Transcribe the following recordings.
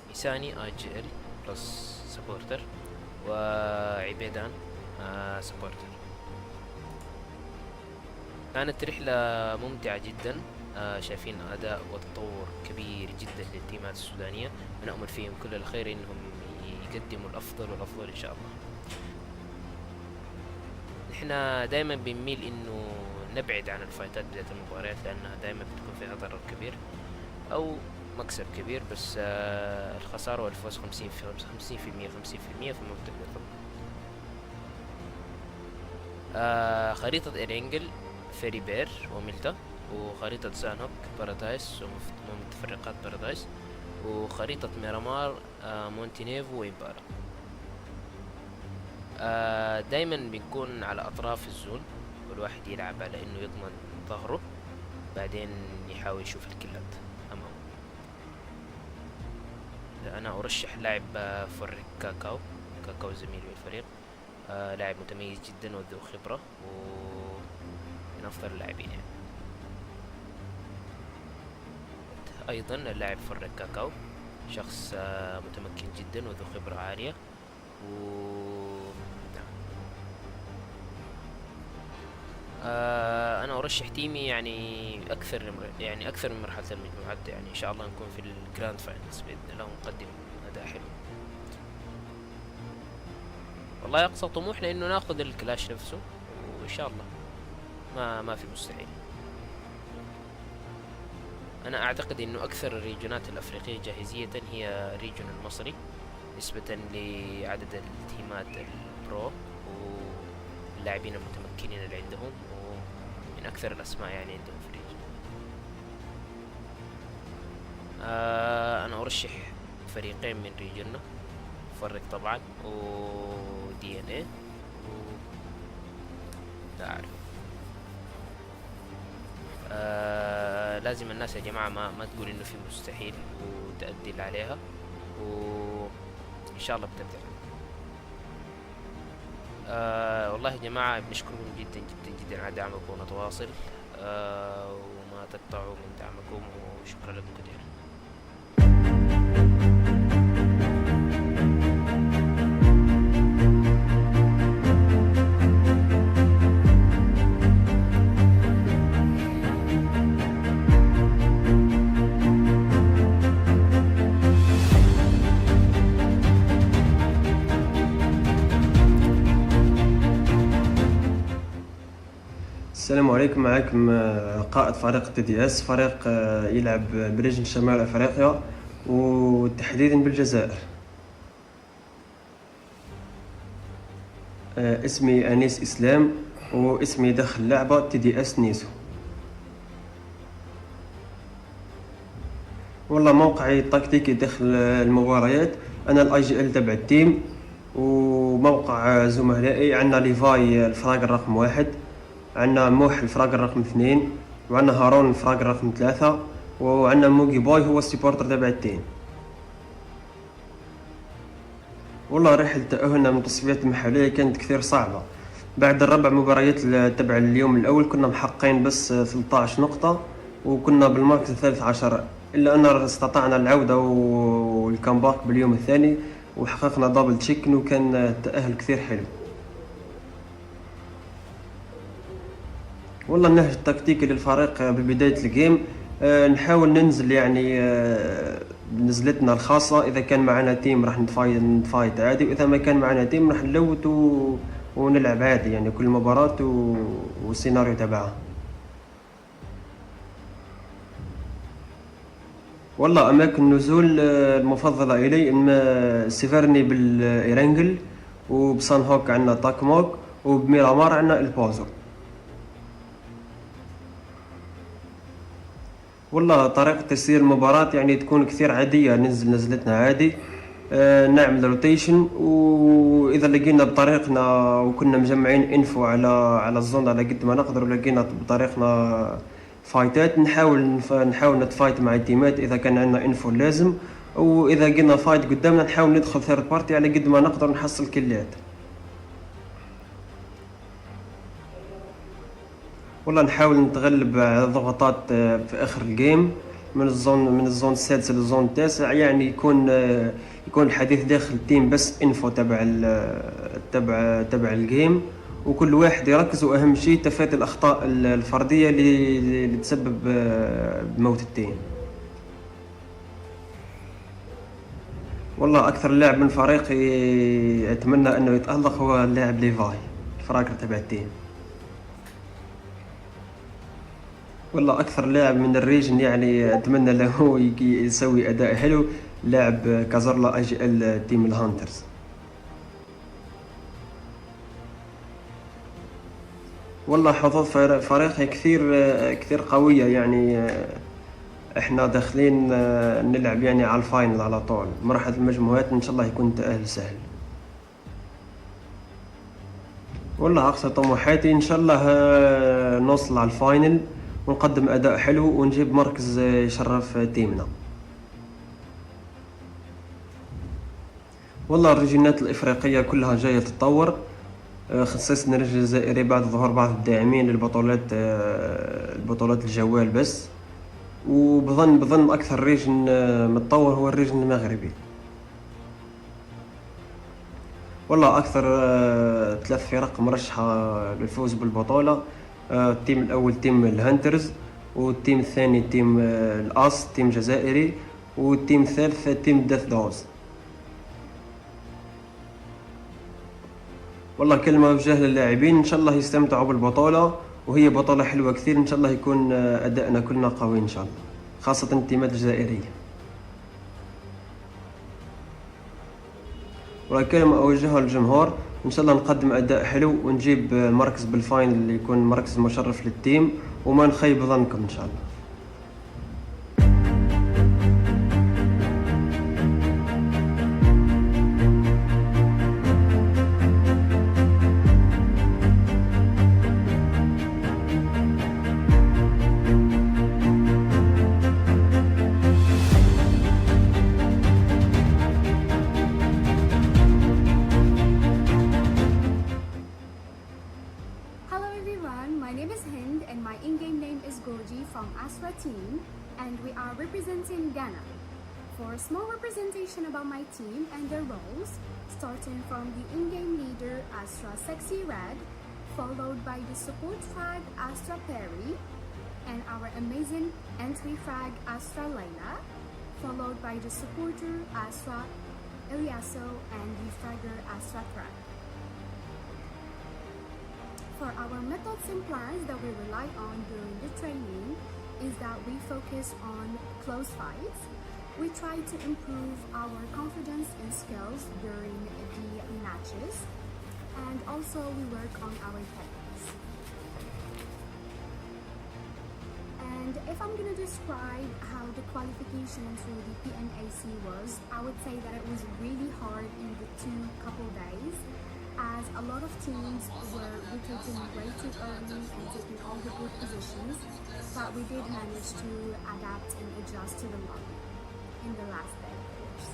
ميساني اي جي ال بلس سبورتر، وعبيدان سبورتر. كانت رحلة ممتعة جدا. شايفين أداء وتطور كبير جدا للتيمات السودانية، ونأمل فيهم كل الخير إنهم يقدموا الأفضل والأفضل إن شاء الله. نحنا دايما بنميل إنه نبعد عن الفايتات بداية المباريات، لأنها دايما بتكون فيها ضرر كبير أو مكسب كبير، بس الخسارة والفوز 50% 50% فما بتقدر. خريطة إرينجل، فيري بير وميلتا، وخريطة سانهوك بارادايس ومتفرقات بارادايس، وخريطة ميرامار مونتينيفو وإمبارا. دايما بنكون على أطراف الزون، والواحد يلعب على إنه يضمن ظهره، بعدين يحاول يشوف الكلات أمامه. أنا أرشح لاعب فريق كاكاو زميلي بالفريق. لاعب متميز جدا وذو خبرة ومن أفضل اللاعبين يعني. أيضا اللاعب فريق كاكاو شخص متمكن جدا وذو خبرة عالية أنا أرشح تيمي يعني أكثر من مرحلة المجموعات، يعني إن شاء الله نكون في الجراند فاينلز بإذن الله ونقدم أداء حلو. والله أقصى طموحنا إنه ناخذ الكلاش نفسه، وإن شاء الله ما في مستحيل. أنا أعتقد إنه أكثر الريجونات الأفريقية جاهزية هي ريجون المصري، نسبة لعدد التيمات البرو واللاعبين المتمكنين اللي عندهم، ومن أكثر الأسماء يعني عندهم في الريجون. أنا أرشح فريقين من ريجوننا، فريق طبعا ودي ان اي لا أعرف. لازم الناس يا جماعة ما تقول إنه في مستحيل وتأدي اللي عليها، وإن شاء الله بتبدأ. والله يا جماعة بنشكركم جدا جدا جدا على دعمكم، ونتواصل وما تقطعوا من دعمكم، وشكرا لكم كثير. السلام عليكم. معكم قائد فريق تي دي اس، فريق يلعب بريجن شمال افريقيا وتحديدا بالجزائر. اسمي انيس اسلام، واسمي داخل اللعبة تي دي اس نيسو. والله موقعي التكتيكي داخل المباريات، انا الاي جي ال تبع التيم، وموقع زملائي عندنا ليفاي الفراق رقم 1، عندنا موح الفراق رقم 2، وعندنا هارون الفراق رقم 3، وعندنا موغي بوي هو السيبورتر تبع التيم. والله رحلة تأهلنا من التصفيات المحلية كانت كثير صعبة. بعد الربع مباريات تبع اليوم الأول كنا محققين بس 13 نقطة، وكنا بالمركز 13، إلا أن استطعنا العودة والكامباك باليوم الثاني وحققنا دبل تشيكن، وكان التأهل كثير حلو. والله النهج التكتيكي للفريق ببداية الجيم نحاول ننزل يعني نزلتنا الخاصة. إذا كان معنا تيم راح نفايت عادي، وإذا ما كان معنا تيم راح نلوت ونلعب عادي، يعني كل مباراة والسيناريو تبعها. والله أماكن النزول المفضلة إلي إما سيفرني بالإيرانجل، وبسانهوك عندنا تاكموك، وبميرامار عندنا البوزو. والله طريقة تسيير المباراة يعني تكون كثير عادية، ننزل نزلتنا عادي، نعمل روتيشن، وإذا لقينا بطريقنا وكنا مجمعين انفو على الزون على قد ما نقدر، ولقينا بطريقنا فايتات نحاول نتفايت مع التيمات إذا كان عندنا انفو لازم، وإذا لقينا فايت قدامنا نحاول ندخل ثيرد بارتي على قد ما نقدر نحصل كليات. والله نحاول نتغلب على الضغطات في آخر الجيم، من الزون السادس للزون التاسع، يعني يكون الحديث داخل التيم بس انفو تبع الجيم، وكل واحد يركز، واهم شيء تفادي الاخطاء الفرديه اللي تسبب بموت التيم. والله اكثر لاعب من فريقي اتمنى انه يتالق هو اللاعب ليفاي الفراكر تبع التيم. والله اكثر لاعب من الريجن يعني اتمنى له يسوي اداء حلو لاعب كازرلا اجي ال تيم الهانترز. والله حظوظ فريقي كثير قويه، يعني احنا داخلين نلعب يعني على الفاينل على طول، مرحله المجموعات ان شاء الله يكون تاهل سهل. والله اقصى طموحاتي ان شاء الله نوصل على الفاينل ونقدم اداء حلو ونجيب مركز يشرف تيمنا. والله الريجينات الافريقيه كلها جايه تتطور، خصيصا الريجن الجزائري بعد ظهور بعض الداعمين للبطولات البطولات الجوال بس، وبظن اكثر ريجن متطور هو الريجن المغربي. والله اكثر 3 فرق مرشحه للفوز بالبطوله، التيم الاول تيم الهانترز، والتيم الثاني تيم الاس تيم جزائري، والتيم الثالث تيم ديث دوز. والله كلمه وجه للاعبين ان شاء الله يستمتعوا بالبطوله، وهي بطوله حلوه كثير، ان شاء الله يكون ادائنا كلنا قوي ان شاء الله، خاصه التيمات الجزائريه. وكلمة أوجهها للجمهور إن شاء الله نقدم أداء حلو ونجيب مركز بالفاينل اللي يكون مركز مشرف للتيم، وما نخيب ظنكم إن شاء الله. From Asra team, and we are representing Ghana. For a small representation about my team and their roles, starting from the in-game leader Astra Sexy Red, followed by the support frag Astra Perry, and our amazing entry frag Astra Layla, followed by the supporter Astra Eliaso and the fragger Astra Frag. For our methods and plans that we rely on during the training is that we focus on close fights. We try to improve our confidence and skills during the matches, and also we work on our techniques. And if I'm going to describe how the qualification through the PNAC was, I would say that it was really hard in the couple days, as a lot of teams were rotating way too early and taking all the good positions, but we did manage to adapt and adjust to the lobby in the last day, of course.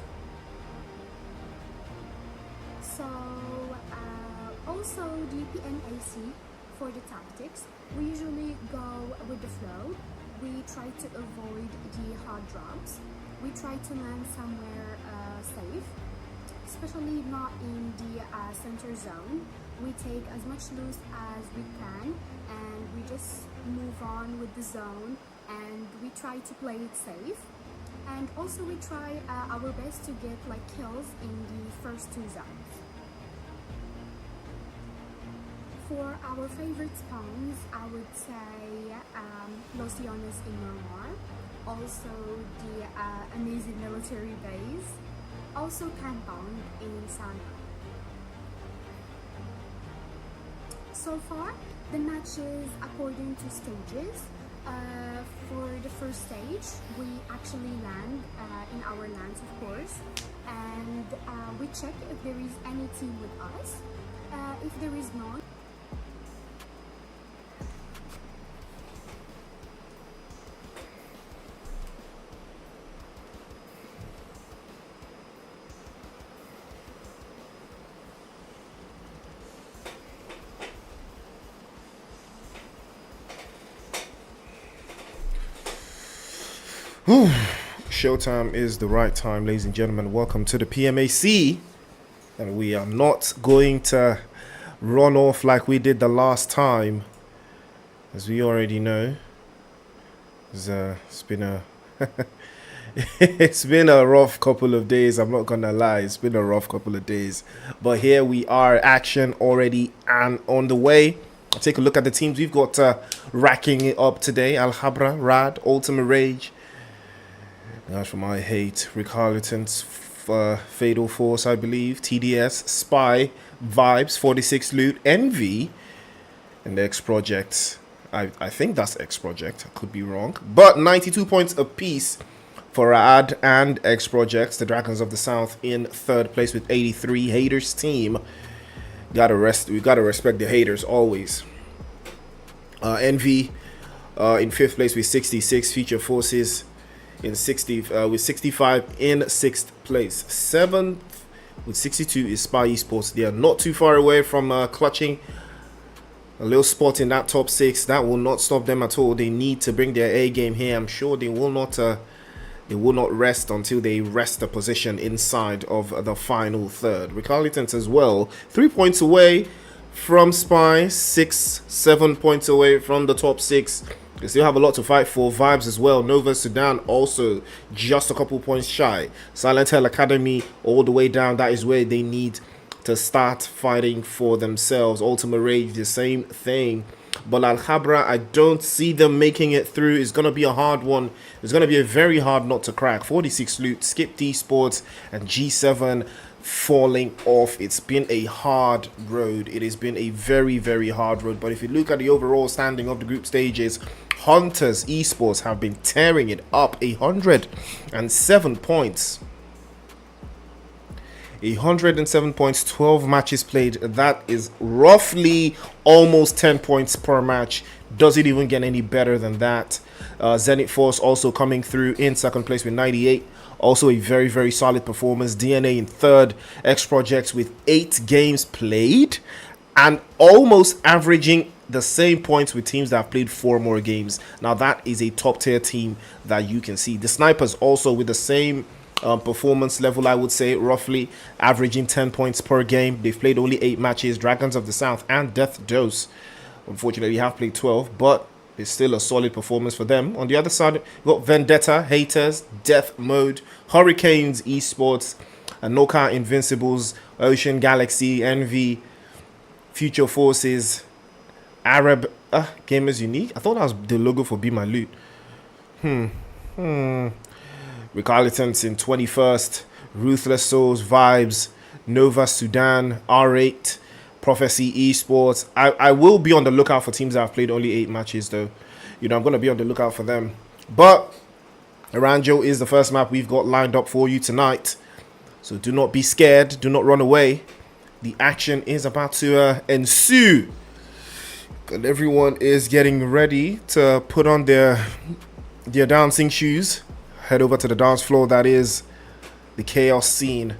So also the PNAC, for the tactics, we usually go with the flow. We try to avoid the hard drops. We try to land somewhere safe, especially not in the center zone. We take as much loose as we can, and we just move on with the zone, and we try to play it safe. And also we try our best to get like kills in the first 2 zones. For our favorite spawns, I would say Los Leones in Myanmar, also the amazing military base, also Kangpong in Sana. So far, the matches according to stages. For the first stage, we actually land in our lands, of course, and we check if there is any team with us. If there is none, Showtime is the right time, ladies and gentlemen. Welcome to the PMAC. And we are not going to run off like we did the last time. As we already know, it's been a it's been a rough couple of days. I'm not gonna lie, it's been a rough couple of days. But here we are, action already and on the way. I'll take a look at the teams we've got racking it up today. Al-KHABRA, RAD, ULTIMA, RRAGE. That's from I Hate, RECALCITRANTS, Fatal Force, I believe, TDS, Spy, Vibes, 46 Loot, Envy, and the XPROJECTS. I think that's XPROJECT, I could be wrong. But 92 points apiece for RAD and XPROJECTS, the Dragons of the South in third place with 83. Haters team. We gotta respect the haters always. Envy in fifth place with 66. Future Forces in 60 with 65 in sixth place. Seventh with 62 is Spy Esports. They are not too far away from clutching a little spot in that top six. That will not stop them at all. They need to bring their A game here. I'm sure they will not rest until they rest the position inside of the final third. Recalcitrants as well, 3 points away from Spy, 7 points away from the top six. They still have a lot to fight for. Vibes as well. Nova Sudan also just a couple points shy. Silent Hell Academy all the way down. That is where they need to start fighting for themselves. Ultimate Rage, the same thing. But Al-KHABRA, I don't see them making it through. It's going to be a hard one. It's going to be a very hard nut to crack. 46 Loot, Skip Esports, and G7 falling off. It's been a hard road. It has been a very, very hard road. But if you look at the overall standing of the group stages, Hunters Esports have been tearing it up. 107 points. 107 points, 12 matches played. That is roughly almost 10 points per match. Does it even get any better than that? Zenith Force also coming through in second place with 98. Also a very, very solid performance. DNA in third. XPROJECTS with 8 games played and almost averaging the same points with teams that have played 4 more games. Now that is a top tier team that you can see. The Snipers also with the same performance level, I would say, roughly averaging 10 points per game. They've played only 8 matches. Dragons of the South and Death Dose unfortunately have played 12, but it's still a solid performance for them. On the other side, we've got Vendetta, Haters, Death Mode, Hurricanes Esports, Anoka Invincibles, Ocean Galaxy, Envy, Future Forces, Arab Gamers Unique. I thought that was the logo for Be My Loot. Recalcitrants in 21st, Ruthless Souls, Vibes, Nova Sudan, R8, Prophecy Esports. I will be on the lookout for teams that have played only 8 matches though. You know, I'm going to be on the lookout for them. But Aranjo is the first map we've got lined up for you tonight. So do not be scared. Do not run away. The action is about to ensue. And everyone is getting ready to put on their dancing shoes. Head over to the dance floor, that is the chaos scene,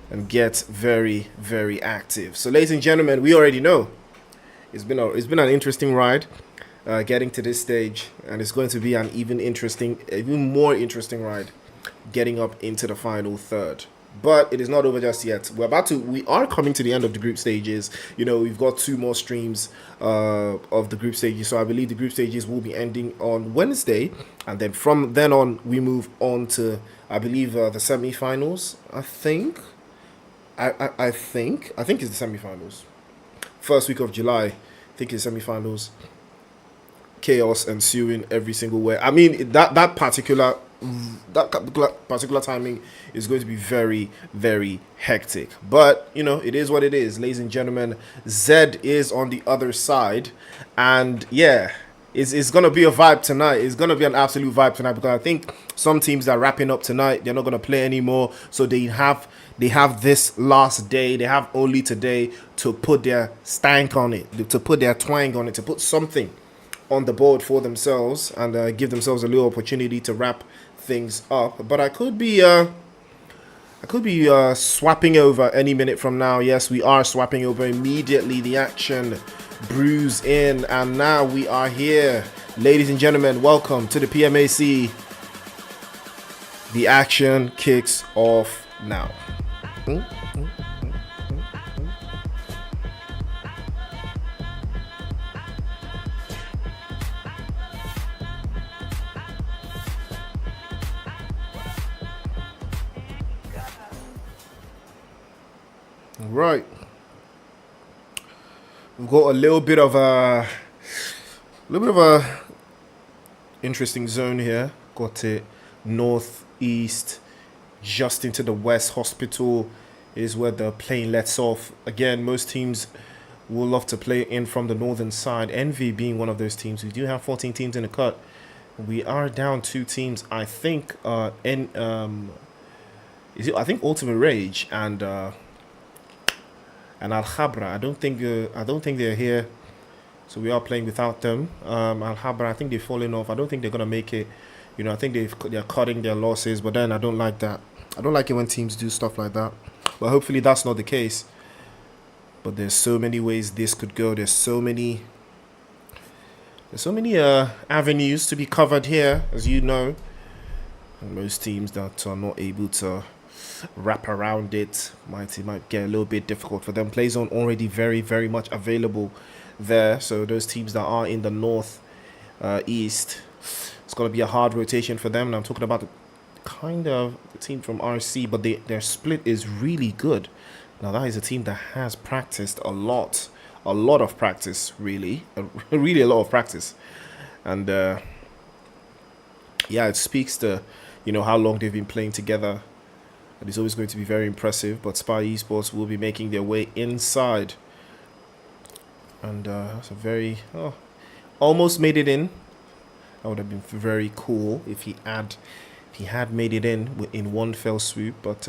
and get very, very active. So ladies and gentlemen, we already know it's been an interesting ride getting to this stage, and it's going to be an even more interesting ride getting up into the final third. But it is not over just yet. We are coming to the end of the group stages. You know, we've got 2 more streams of the group stages. So I believe the group stages will be ending on Wednesday. And then from then on, we move on to, I believe, the semi-finals. I think it's the semi-finals. First week of July, I think it's semi-finals. Chaos ensuing every single way. I mean, that particular timing is going to be very, very hectic, but you know, it is what it is, ladies and gentlemen. Zed is on the other side, and yeah, it's gonna be a vibe tonight. It's gonna be an absolute vibe tonight, because I think some teams that are wrapping up tonight, they're not gonna play anymore, so they have this last day. They have only today to put their stank on it, to put their twang on it, to put something on the board for themselves, and give themselves a little opportunity to wrap things up. But I could be swapping over any minute from now. Yes, we are swapping over immediately. The action brews in, and now we are here. Ladies and gentlemen, welcome to the PMAC. The action kicks off now. Right. We've got a little bit of a interesting zone here. Got it northeast, just into the west. Hospital is where the plane lets off. Again, most teams will love to play in from the northern side. Envy being one of those teams. We do have 14 teams in the cut. We are down 2 teams. I think I think Ultimate Rage and Al-KHABRA. I don't think they're here, so we are playing without them. Al-KHABRA, I think they've fallen off. I don't think they're gonna make it. You know, I think they're cutting their losses. But then I don't like that. I don't like it when teams do stuff like that. But hopefully that's not the case. But there's so many ways this could go. There's so many avenues to be covered here, as you know. And most teams that are not able to wrap around it might get a little bit difficult for them. Play zone already very, very much available there. So those teams that are in the north east, it's going to be a hard rotation for them. And I'm talking about the team from RC, but their split is really good. Now that is a team that has practiced a lot of practice, really a lot of practice. And yeah, it speaks to, you know, how long they've been playing together. And it's always going to be very impressive. But Spy Esports will be making their way inside. And that's a very almost made it in. That would have been very cool if he had made it in one fell swoop, but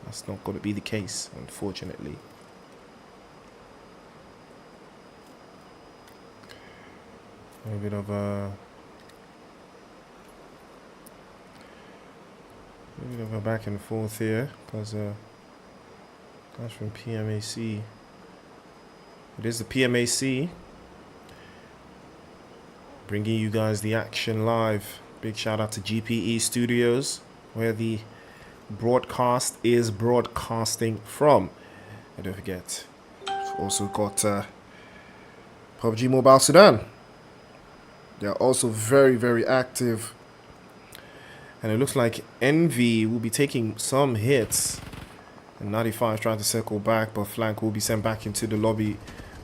that's not going to be the case, unfortunately. A bit of a back and forth here, because that's from PMAC. It is the PMAC bringing you guys the action live. Big shout out to GPE Studios, where the broadcast is broadcasting from. And don't forget, we've also got PUBG Mobile Sudan. They're also very, very active. And it looks like Envy will be taking some hits. And 95 trying to circle back, but Flank will be sent back into the lobby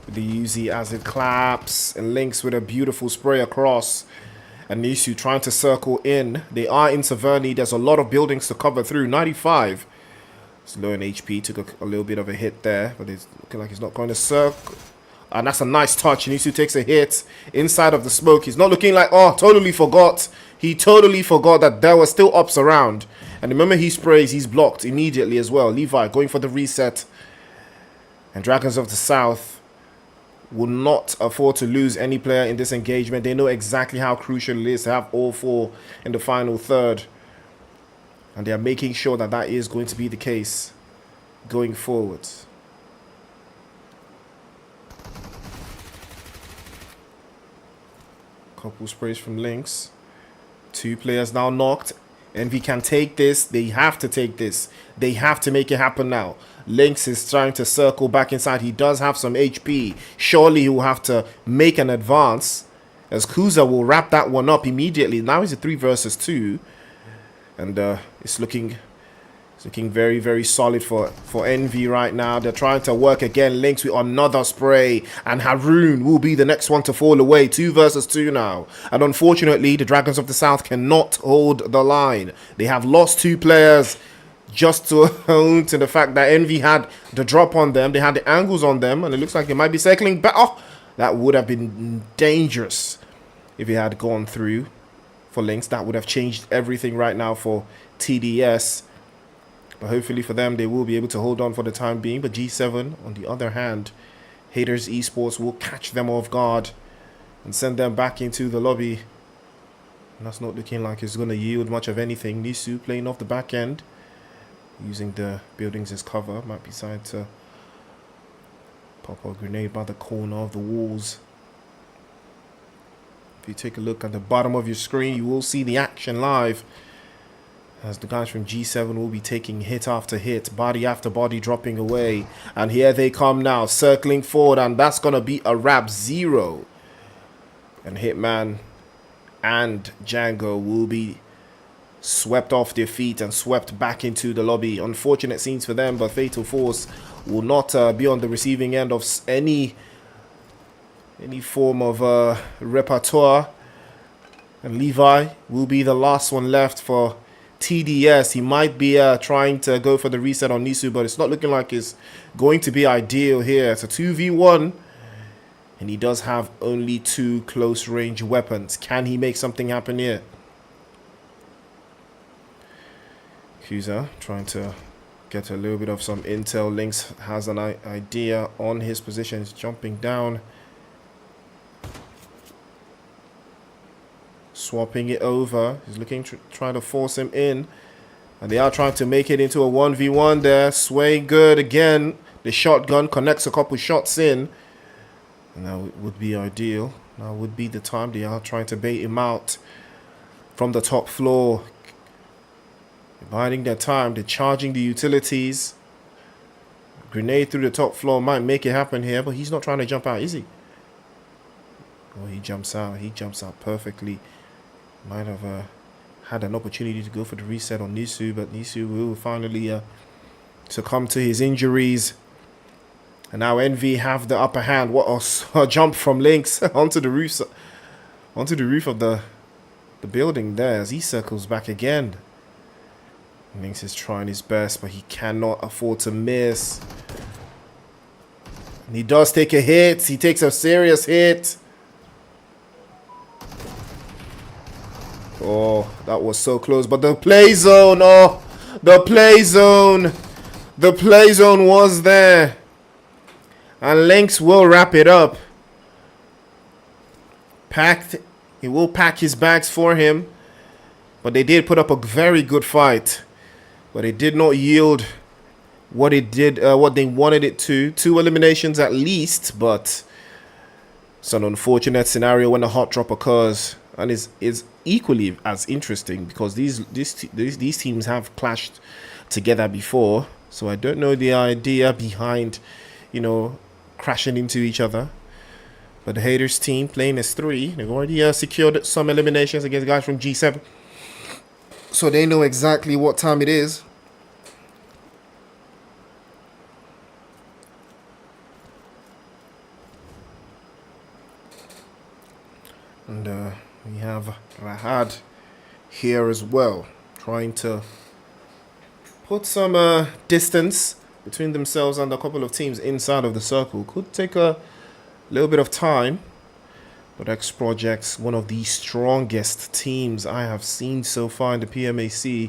with the Uzi as it claps. And Links with a beautiful spray across. And Nisu trying to circle in. They are in Taverny. There's a lot of buildings to cover through. 95. It's low in HP. Took a little bit of a hit there. But it's looking like he's not going to circle. And that's a nice touch. Nisu takes a hit inside of the smoke. He's not looking like, oh, totally forgot. He totally forgot that there were still ups around. And remember, he sprays. He's blocked immediately as well. Levi going for the reset. And Dragons of the South will not afford to lose any player in this engagement. They know exactly how crucial it is to have all 4 in the final third. And they are making sure that that is going to be the case going forward. Couple sprays from Lynx. 2 players now knocked. Envy can take this. They have to take this. They have to make it happen now. Lynx is trying to circle back inside. He does have some HP. Surely he will have to make an advance, as Kuza will wrap that one up immediately. Now he's a 3 versus 2. And it's looking very, very solid for Envy right now. They're trying to work again. Lynx with another spray. And Haroon will be the next one to fall away. 2 versus 2 now. And unfortunately, the Dragons of the South cannot hold the line. They have lost 2 players just to own to the fact that Envy had the drop on them. They had the angles on them. And it looks like they might be circling back. Oh, that would have been dangerous if it had gone through for Lynx. That would have changed everything right now for TDS. But hopefully for them, they will be able to hold on for the time being. But G7, on the other hand, Haters Esports will catch them off guard and send them back into the lobby. And that's not looking like it's going to yield much of anything. Nisu playing off the back end, using the buildings as cover. Might be decided to pop a grenade by the corner of the walls. If you take a look at the bottom of your screen, you will see the action live. as the guys from G7 will be taking hit after hit, body after body dropping away. And here they come now, circling forward, and that's going to be a wrap 0. And Hitman and Django will be swept off their feet and swept back into the lobby. Unfortunate scenes for them, but Fatal Force will not be on the receiving end of any form of repertoire. And Levi will be the last one left for TDS. He might be trying to go for the reset on Nisu, but it's not looking like it's going to be ideal here. It's a 2v1, and he does have only 2 close range weapons. Can he make something happen here? Kuza trying to get a little bit of some intel. Lynx has an idea on his position. He's jumping down, swapping it over. He's looking to try to force him in, and they are trying to make it into a 1v1 there. Sway good again. The shotgun connects a couple shots in, and that would be ideal. Now would be the time. They are trying to bait him out from the top floor, biding their time. They're charging the utilities. Grenade through the top floor might make it happen here, but he's not trying to jump out, is he? Oh, he jumps out. He jumps out perfectly. Might have had an opportunity to go for the reset on Nisu, but Nisu will finally succumb to his injuries. And now Envy have the upper hand. What a jump from Lynx onto the roof of the building there as he circles back again. Lynx is trying his best, but he cannot afford to miss. And he does take a hit. He takes a serious hit. Oh, that was so close. But the play zone, oh, the play zone. The play zone was there. And Lynx will wrap it up. He will pack his bags for him. But they did put up a very good fight. But it did not yield what they wanted it to. 2 eliminations at least, but it's an unfortunate scenario when a hot drop occurs, and is equally as interesting because these teams have clashed together before. So I don't know the idea behind, crashing into each other. But the Haters team playing as 3, they've already secured some eliminations against guys from G7. So they know exactly what time it is. And we have Rahad here as well, trying to put some distance between themselves and a couple of teams inside of the circle. Could take a little bit of time. But XPROJECTS, one of the strongest teams I have seen so far in the PMAC.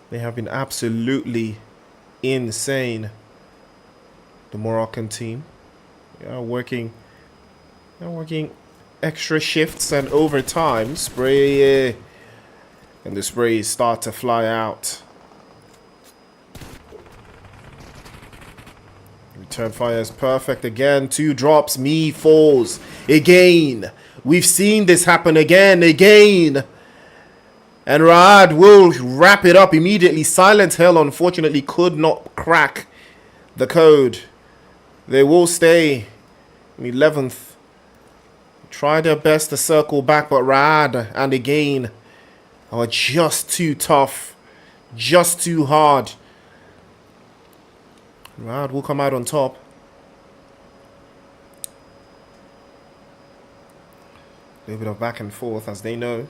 They have been absolutely insane. The Moroccan team. They are working extra shifts and overtime. Spray. And the sprays start to fly out. Return fire is perfect again. 2 drops. Me falls again. We've seen this happen again. And Raad will wrap it up immediately. Silent Hill unfortunately could not crack the code. They will stay in 11th. Try their best to circle back, but Raad and again are just too tough. Just too hard. Raad will come out on top. A little bit of back and forth as they know.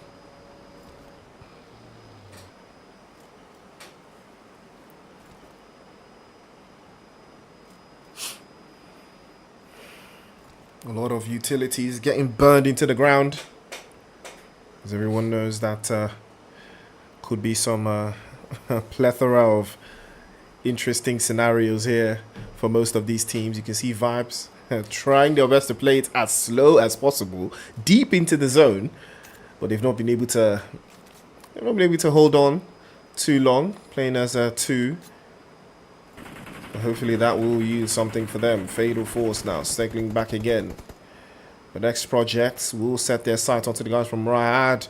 A lot of utilities getting burned into the ground. As everyone knows that could be some plethora of interesting scenarios here for most of these teams. You can see Vibes trying their best to play it as slow as possible, deep into the zone, but they've not been able to hold on too long, playing as a 2. But hopefully that will yield something for them. Fatal Force now circling back again. The next projects will set their sights onto the guys from Riyadh,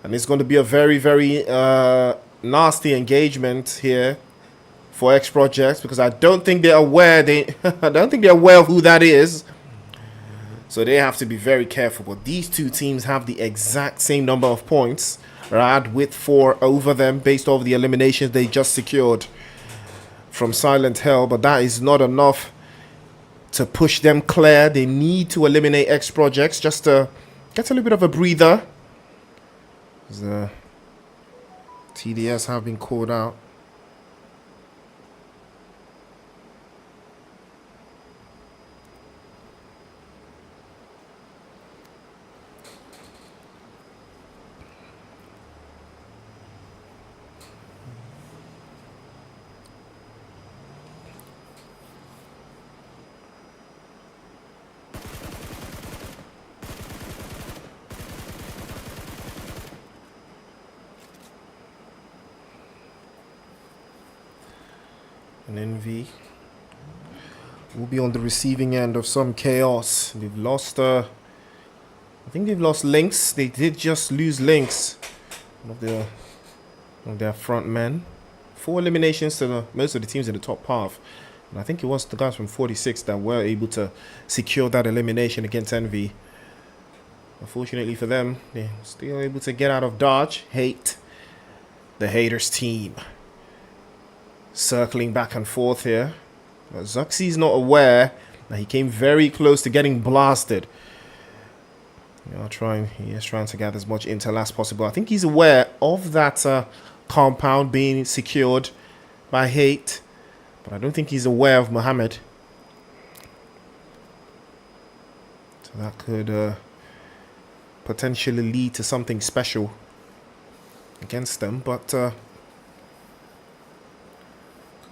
and it's going to be a very, very nasty engagement here for XPROJECTS, because I don't think they're aware. I don't think they're aware of who that is. So they have to be very careful. But these two teams have the exact same number of points, right, with 4 over them based off the eliminations they just secured from Silent Hell. But that is not enough to push them clear. They need to eliminate XPROJECTS just to get a little bit of a breather. The TDS have been called out. And ENVY will be on the receiving end of some chaos. They've lost, I think they've lost Lynx. They did just lose Lynx, one of their front men. 4 eliminations to most of the teams in the top half. And I think it was the guys from 46 that were able to secure that elimination against ENVY. Unfortunately for them, they're still able to get out of dodge. Hate, the haters team. Circling back and forth here. But Zuxy's not aware that he came very close to getting blasted. He is trying to gather as much intel as possible. I think he's aware of that compound being secured by Hate. But I don't think he's aware of Mohammed. So that could potentially lead to something special against them. But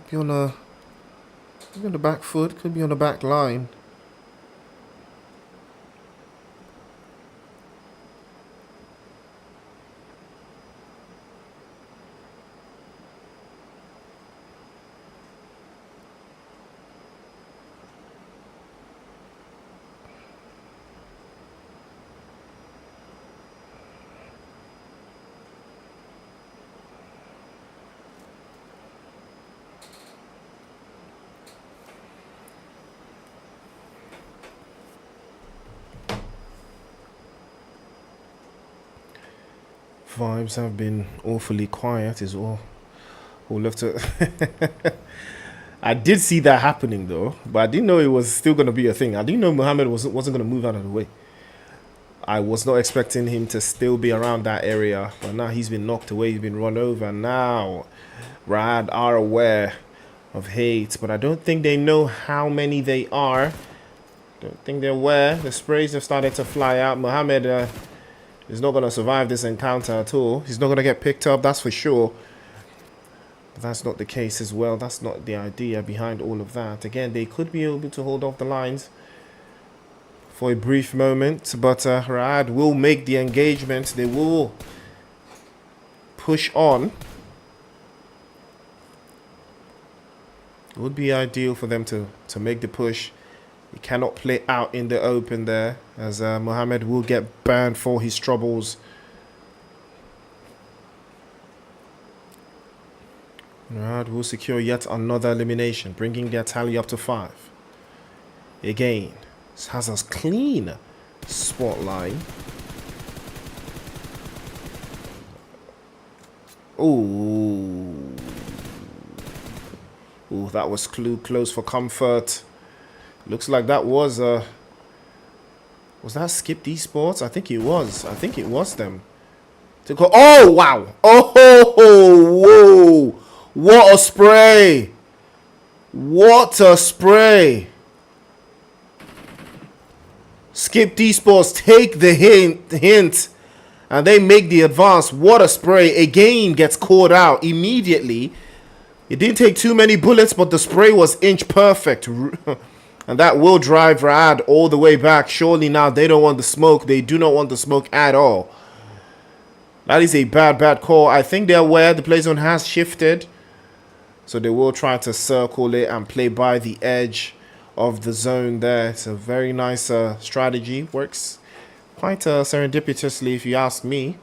could be on the back foot, could be on the back line. Vibes have been awfully quiet is all left to I did see that happening though, but I didn't know it was still going to be a thing. I didn't know Mohammed wasn't going to move out of the way. I was not expecting him to still be around that area, but now he's been knocked away, he's been run over. Now Rad are aware of Hate, but I don't think they know how many they are. Don't think they're aware. The sprays have started to fly out. Mohammed is not going to survive this encounter at all. He's not going to get picked up, that's for sure. But that's not the case as well. That's not the idea behind all of that. Again, they could be able to hold off the lines for a brief moment, but Raad will make the engagement. They will push on. It would be ideal for them to make the push. He cannot play out in the open there, as Mohammed will get banned for his troubles. Raad will secure yet another elimination, bringing their tally up to 5. Again, this has us clean spotlight. Ooh, that was close for comfort. Looks like that was that Skipped Esports? I think it was. I think it was them. Oh wow! Oh whoa! What a spray! What a spray! Skipped Esports take the hint, and they make the advance. What a spray! Again gets caught out immediately. It didn't take too many bullets, but the spray was inch perfect. And that will drive Raad all the way back. Surely now they don't want the smoke. They do not want the smoke at all. That is a bad call. I think they're aware the play zone has shifted. So they will try to circle it and play by the edge of the zone there. It's a very nice strategy. Works quite serendipitously if you ask me.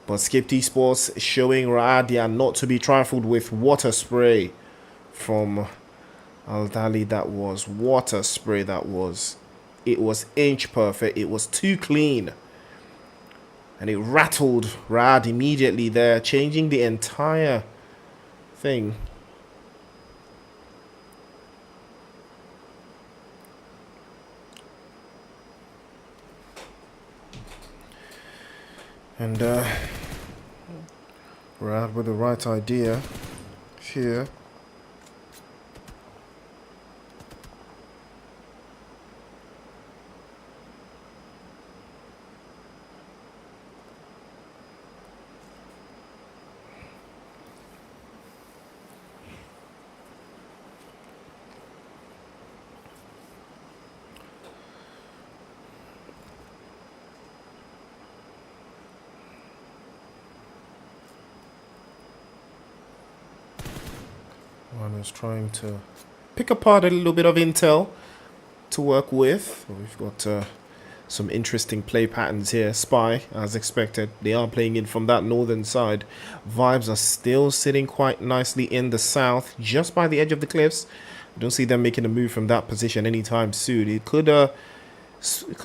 But Skipped Esports showing RAD they are not to be trifled with. Water spray from Al-Dali. That was water spray. That was. It was inch perfect. It was too clean. And it rattled RAD immediately there, changing the entire thing. And RAD with the right idea here. One is trying to pick apart a little bit of intel to work with. We've got some interesting play patterns here. Spy, as expected, they are playing in from that northern side. Vibes are still sitting quite nicely in the south, just by the edge of the cliffs. I don't see them making a move from that position anytime soon. It could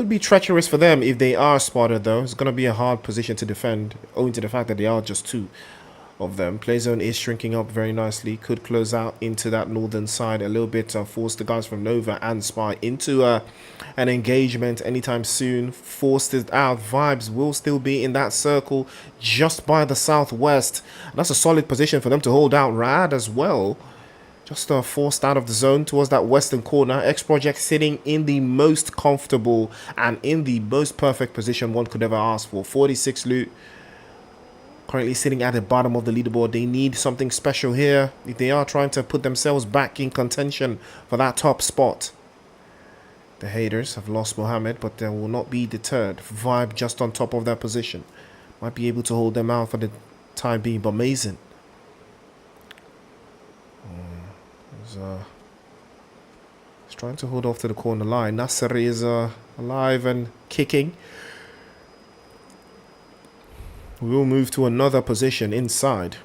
be treacherous for them if they are spotted, though. It's going to be a hard position to defend, owing to the fact that they are just two of them. Play zone is shrinking up very nicely. Could close out into that northern side a little bit, force the guys from Nova and Spy into an engagement anytime soon. Forced it out. Vibes will still be in that circle just by the southwest. And that's a solid position for them to hold out. RAD as well, just forced out of the zone towards that western corner. XPROJECTS sitting in the most comfortable and in the most perfect position one could ever ask for. 46 loot. Currently sitting at the bottom of the leaderboard. They need something special here if they are trying to put themselves back in contention for that top spot. The haters have lost Mohammed, but they will not be deterred. Vibe just on top of that position. Might be able to hold them out for the time being, but Mason is trying to hold off to the corner line. Nasser is alive and kicking. We will move to another position inside.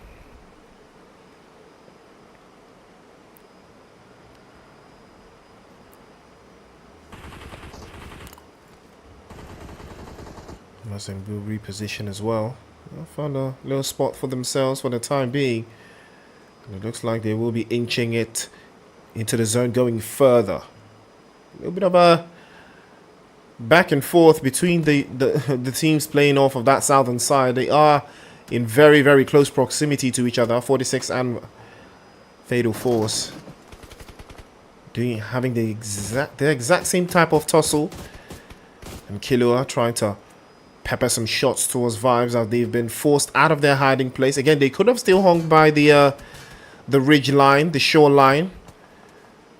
Mazin will reposition as well. They found a little spot for themselves for the time being. And it looks like they will be inching it into the zone going further. A little bit of a back and forth between the teams playing off of that southern side. They are in very, very close proximity to each other. 46 and Fatal Force having the exact same type of tussle. And Killua trying to pepper some shots towards Vibes as they've been forced out of their hiding place. Again, they could have still hung by the ridge line, the shore line,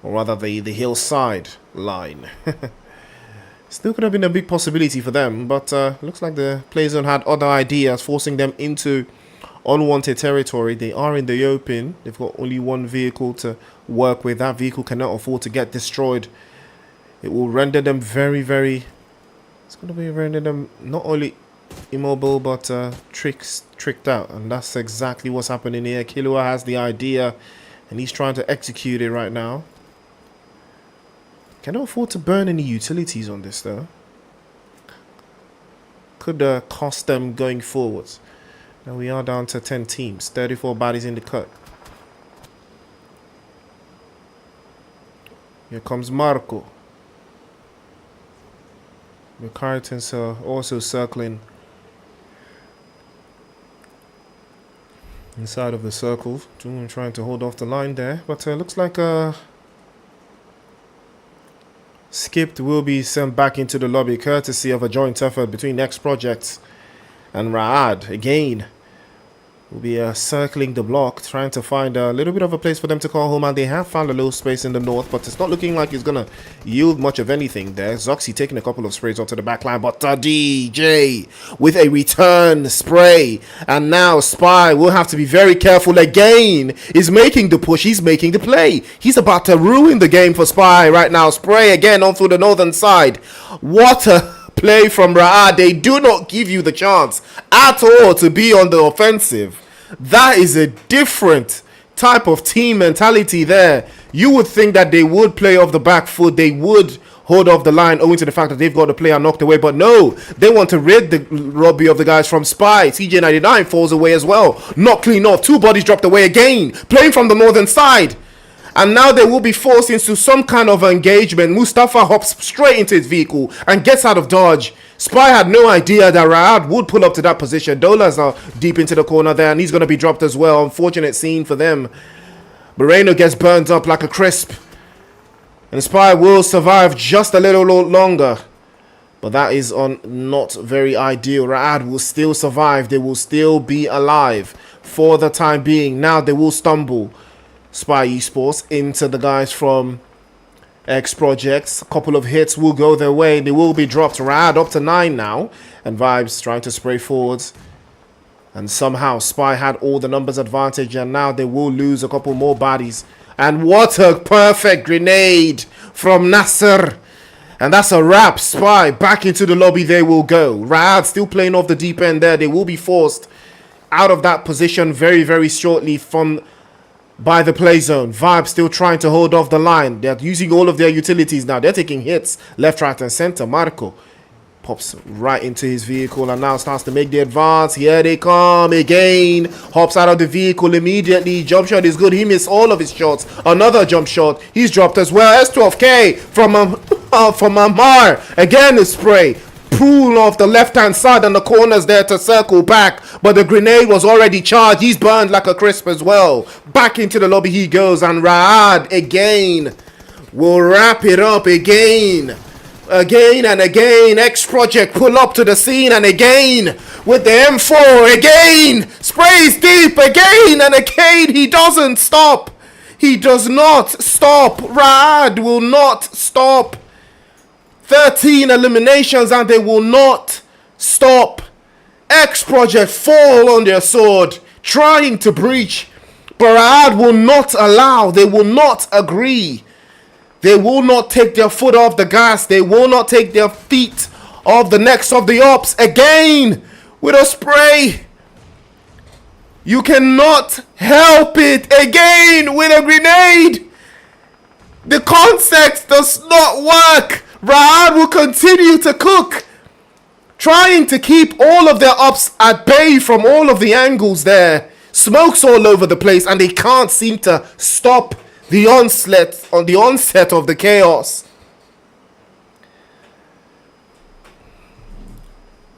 or rather the hillside line. Still could have been a big possibility for them, but looks like the play zone had other ideas, forcing them into unwanted territory. They are in the open. They've got only one vehicle to work with. That vehicle cannot afford to get destroyed. It will render them very, very... It's going to be render them not only immobile, but tricked out. And that's exactly what's happening here. Killua has the idea, and he's trying to execute it right now. Cannot afford to burn any utilities on this though. Could cost them going forwards. Now we are down to 10 teams, 34 bodies in the cut. Here comes Marco. The Cartons are also circling inside of the circle, trying to hold off the line there, but looks like Skipped will be sent back into the lobby courtesy of a joint effort between XPROJECTS and RAD. Again, will be circling the block, trying to find a little bit of a place for them to call home, and they have found a little space in the north, but it's not looking like it's gonna yield much of anything there. Zoxy taking a couple of sprays onto the back line, but DJ with a return spray, and now Spy will have to be very careful again. He's making the push, he's making the play. He's about to ruin the game for Spy right now. Spray again on through the northern side. What a play from Raad. They do not give you the chance at all to be on the offensive. That is a different type of team mentality there. You would think that they would play off the back foot. They would hold off the line owing to the fact that they've got a player knocked away. But no, they want to rid the Robbie of the guys from Spy. TJ99 falls away as well. Not clean off. 2 bodies dropped away again. Playing from the northern side. And now they will be forced into some kind of engagement. Mustafa hops straight into his vehicle and gets out of dodge. Spy had no idea that Raad would pull up to that position. Dola's now deep into the corner there, and he's going to be dropped as well. Unfortunate scene for them. Moreno gets burned up like a crisp. And Spy will survive just a little longer. But that is not very ideal. Raad will still survive. They will still be alive for the time being. Now they will stumble. Spy Esports into the guys from XPROJECTS. A couple of hits will go their way. They will be dropped. Rad up to 9 now. And Vibes trying to spray forwards. And somehow Spy had all the numbers advantage. And now they will lose a couple more bodies. And what a perfect grenade from Nasser. And that's a wrap. Spy back into the lobby they will go. Rad still playing off the deep end there. They will be forced out of that position very, very shortly by the play zone. Vibe still trying to hold off the line. They're using all of their utilities now. They're taking hits left, right, and center. Marco pops right into his vehicle and now starts to make the advance. Here they come again. Hops out of the vehicle immediately. Jump shot is good. He missed all of his shots. Another jump shot. He's dropped as well. S12K from Amar. Again, a spray. Pull off the left-hand side and the corners there to circle back. But the grenade was already charged. He's burned like a crisp as well. Back into the lobby he goes. And Raad again will wrap it up again. Again and again. XPROJECT pull up to the scene and again with the M4. Again. Sprays deep. Again and again. He doesn't stop. He does not stop. Raad will not stop. 13 eliminations and they will not stop. XPROJECT fall on their sword, trying to breach. But Raad will not allow. They will not agree. They will not take their foot off the gas. They will not take their feet off the necks of the ops. Again, with a spray. You cannot help it. Again, with a grenade. The context does not work. Raad will continue to cook, trying to keep all of their ops at bay from all of the angles there. Smokes all over the place and they can't seem to stop the onset of the chaos.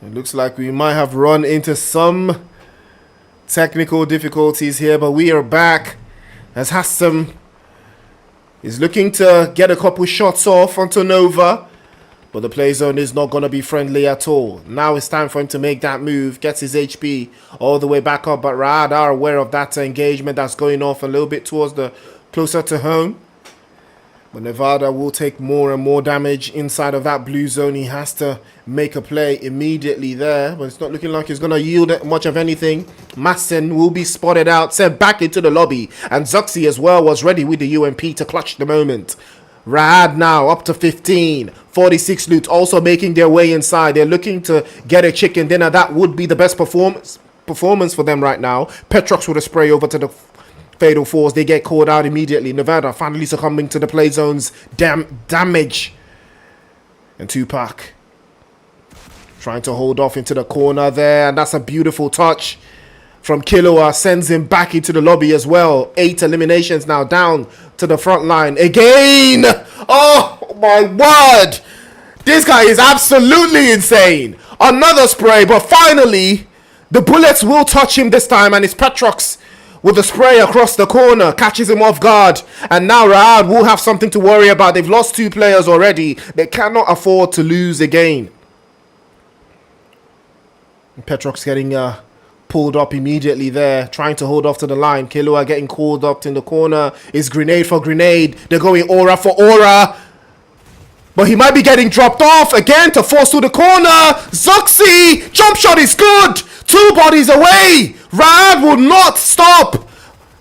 It looks like we might have run into some technical difficulties here, but we are back as Hassam is looking to get a couple shots off onto Nova, but the play zone is not going to be friendly at all. Now it's time for him to make that move, gets his HP all the way back up, but Raad are aware of that engagement that's going off a little bit towards the closer to home. But Nevada will take more and more damage inside of that blue zone. He has to make a play immediately there, but it's not looking like he's going to yield much of anything. Massen will be spotted out, sent back into the lobby, and Zuxi as well was ready with the UMP to clutch the moment. Raad now up to 15. 46 loot also making their way inside. They're looking to get a chicken dinner. That would be the best performance for them right now. Petrox with a spray over to the Fatal Force. They get called out immediately. Nevada finally succumbing to the play zone's damage. And Tupac trying to hold off into the corner there. And that's a beautiful touch from Killua. Sends him back into the lobby as well. 8 eliminations now down to the front line. Again! Oh my word! This guy is absolutely insane. Another spray, but finally the bullets will touch him this time. And it's Petrox with the spray across the corner, catches him off guard. And now Raad will have something to worry about. They've lost 2 players already. They cannot afford to lose again. Petrox getting pulled up immediately there, trying to hold off to the line. Killua getting called up in the corner. Is grenade for grenade. They're going aura for aura. But he might be getting dropped off again to force to the corner. Zuxi! Jump shot is good! 2 bodies away! Raad will not stop!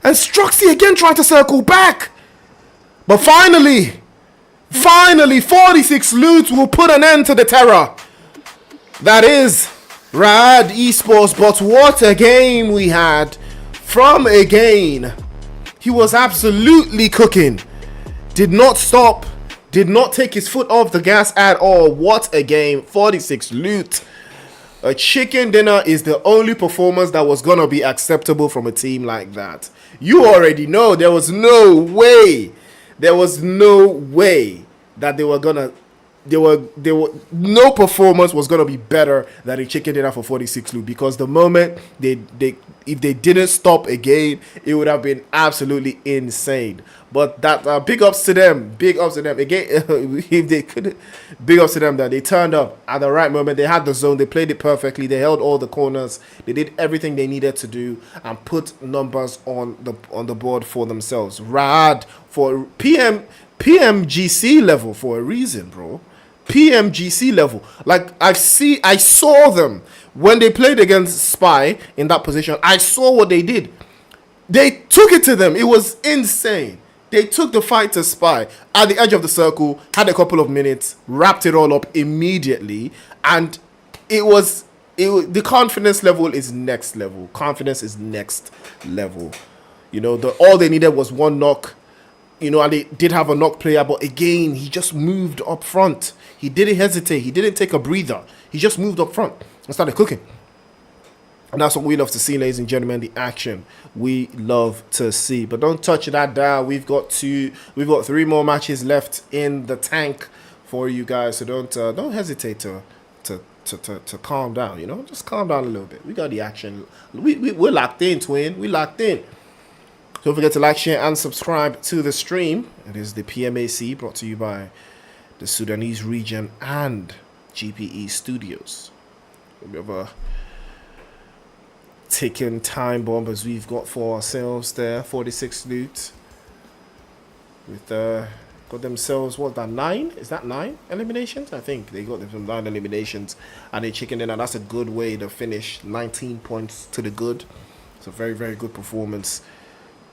And Struxy again trying to circle back. But finally, 46 loot will put an end to the terror. That is Rad Esports, but what a game we had from Again. He was absolutely cooking. Did not stop, did not take his foot off the gas at all. What a game. 46 loot. A chicken dinner is the only performance that was gonna be acceptable from a team like that. You already know there was no way. There was no way that they were gonna. There were no performance was gonna be better than a chicken dinner for 46 loot, because the moment if they didn't stop again, it would have been absolutely insane. But that big ups to them again. If they could, big ups to them that they turned up at the right moment. They had the zone, they played it perfectly, they held all the corners, they did everything they needed to do and put numbers on the board for themselves. Rad for PMGC level for a reason, bro. PMGC level. Like I saw them when they played against Spy in that position. I saw what they did. They took it to them. It was insane. They took the fight to Spy at the edge of the circle, had a couple of minutes, wrapped it all up immediately, and the confidence level is next level. Confidence is next level. You know, all they needed was one knock. You know, and they did have a knock player, but again, he just moved up front. He didn't hesitate. He didn't take a breather. He just moved up front and started cooking. And that's what we love to see, ladies and gentlemen, the action we love to see. But don't touch that dial. We've got 3 more matches left in the tank for you guys. So don't hesitate to calm down, you know? Just calm down a little bit. We got the action. We're locked in, twin. We locked in. Don't forget to like, share, and subscribe to the stream. It is the PMAC, brought to you by the Sudanese region and GPE Studios. We have a ticking time bomb as we've got for ourselves there. 46 loot. With got themselves, what, that 9? Is that 9 eliminations? I think they got them 9 eliminations. And they chicken in, and that's a good way to finish. 19 points to the good. It's a very, very good performance.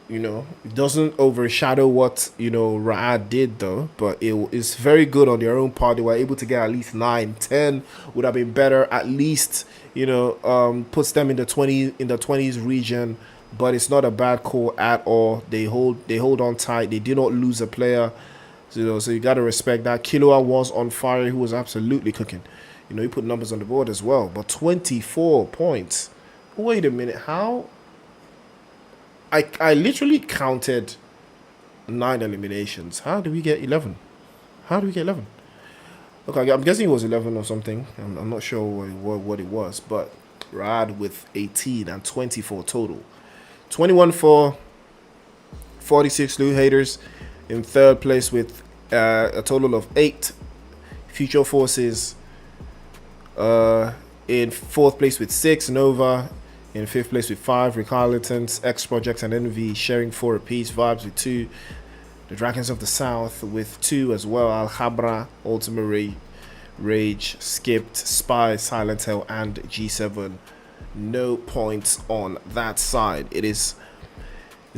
You know, it doesn't overshadow what, you know, Ra'ad did though, but it's very good on their own part. They were able to get at least 9, 10 would have been better. At least, you know, puts them in the 20s region, but it's not a bad call at all. They hold on tight. They did not lose a player, so, you know, so you got to respect that. Kiloa was on fire. He was absolutely cooking. You know, he put numbers on the board as well, but 24 points. Wait a minute, how? I literally counted 9 eliminations. How do we get 11? How do we get 11? Okay, I'm guessing it was 11 or something. I'm not sure what it was, but Rad with 18 and 24 total. 21 for 46 loot haters. In third place with a total of 8. Future Forces in fourth place with 6. Nova in fifth place with 5, Recalcitrants, XPROJECTS, and ENVY sharing 4 apiece. Vibes with 2. The Dragons of the South with 2 as well. Al-KHABRA, ULTIMA, RRAGE, Skipped, Spy, Silent Hill, and G7. No points on that side. It's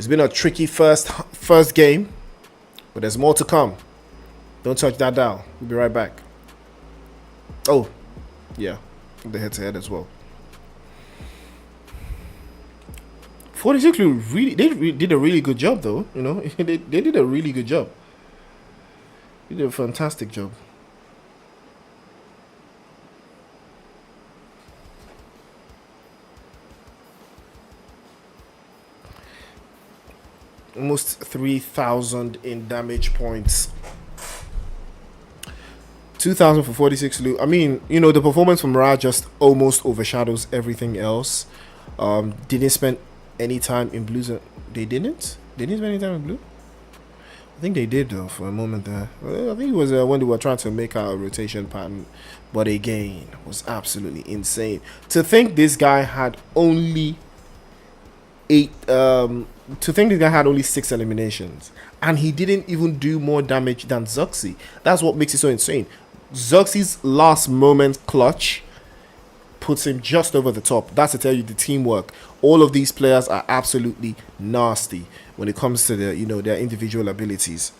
been a tricky first game, but there's more to come. Don't touch that dial. We'll be right back. Oh, yeah, the head-to-head as well. 46 really, they did a really good job though, you know. they did a really good job. They did a fantastic job. Almost 3,000 in damage points. 2,000 for 46 loot. I mean, you know, the performance from Ra just almost overshadows everything else. Didn't spend any time in blues. They didn't spend any time in blue. I think they did though for a moment there. I think it was when they were trying to make out a rotation pattern, but again, it was absolutely insane to think this guy had only 6 eliminations, and he didn't even do more damage than Zuxi. That's what makes it so insane. Zuxi's last moment clutch puts him just over the top. That's to tell you the teamwork. All of these players are absolutely nasty when it comes to their, you know, their individual abilities.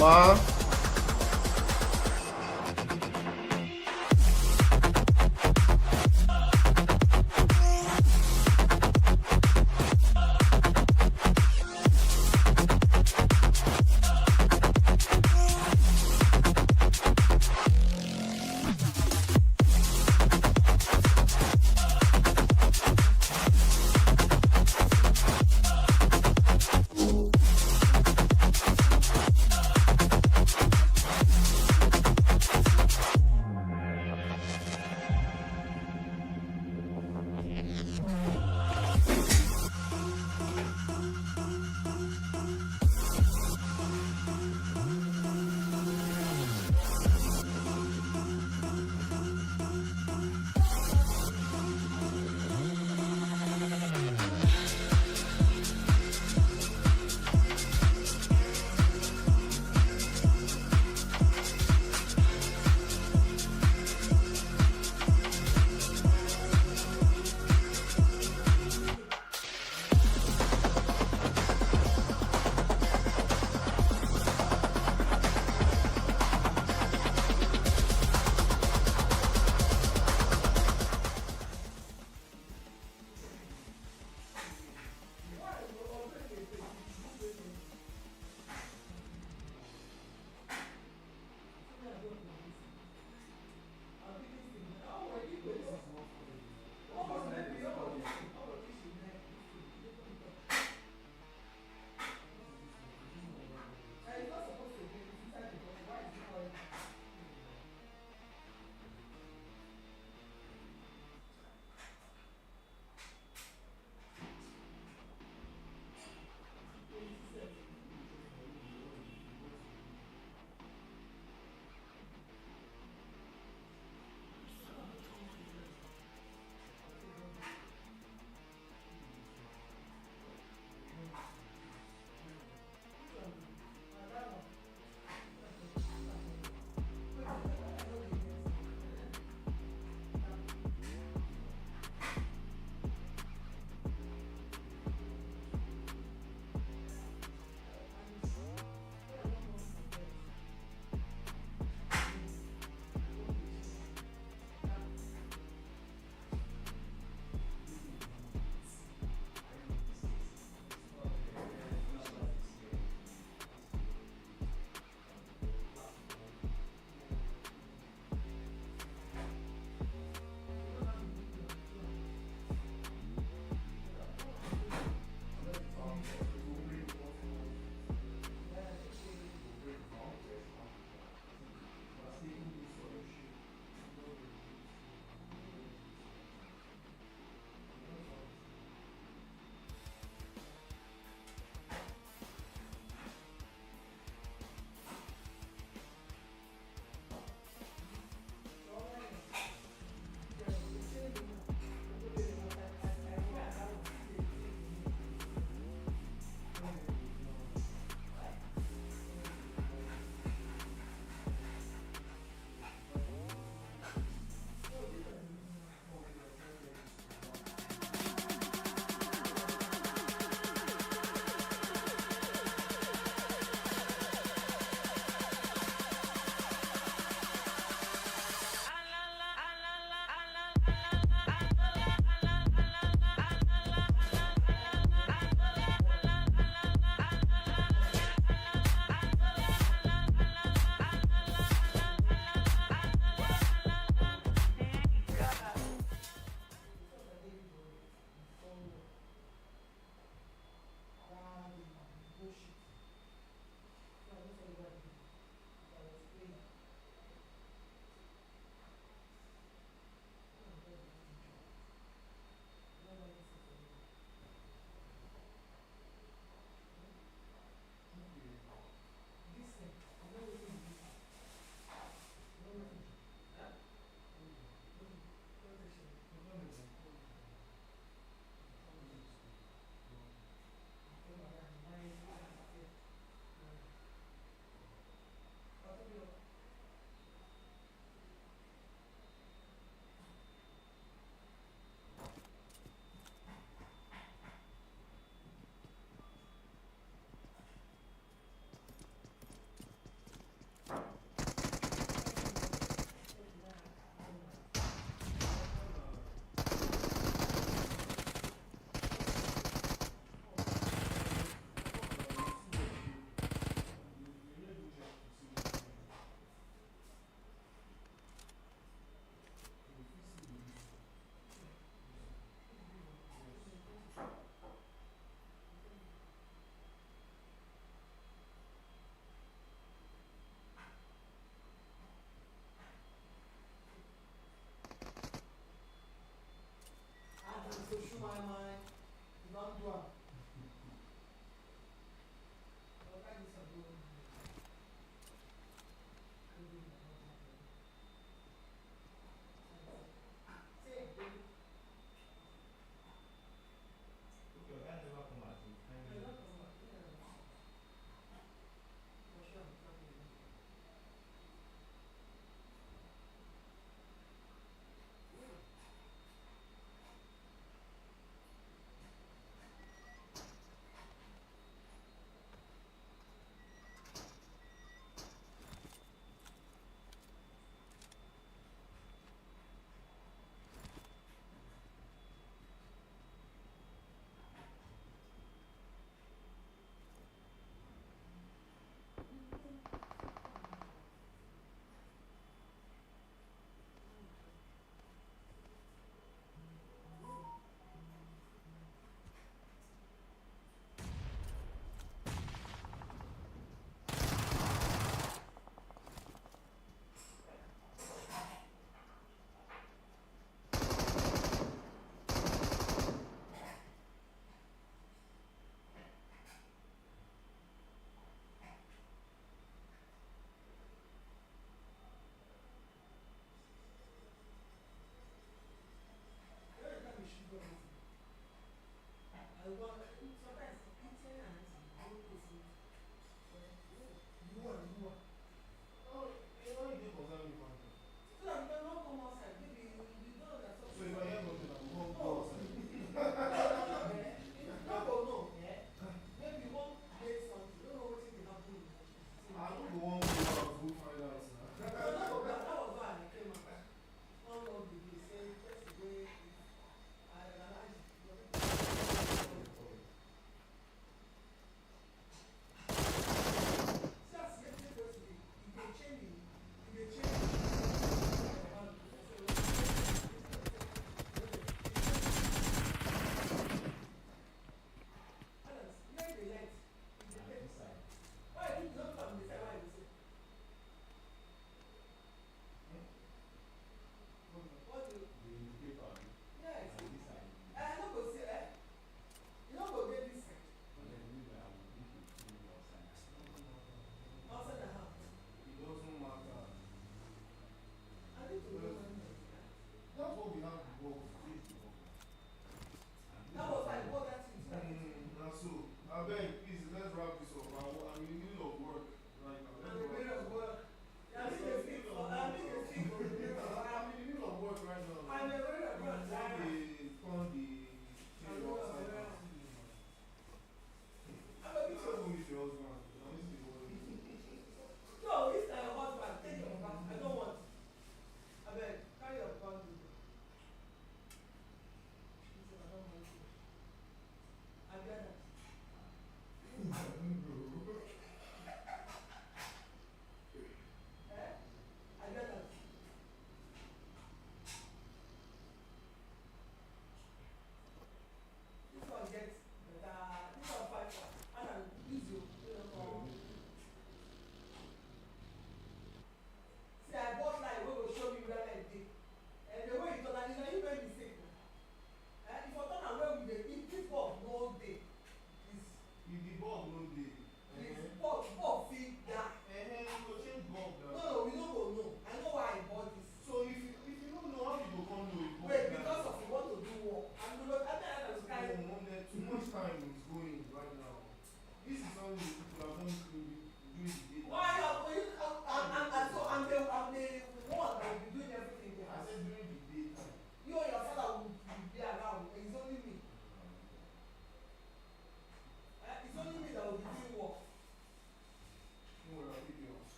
Ma.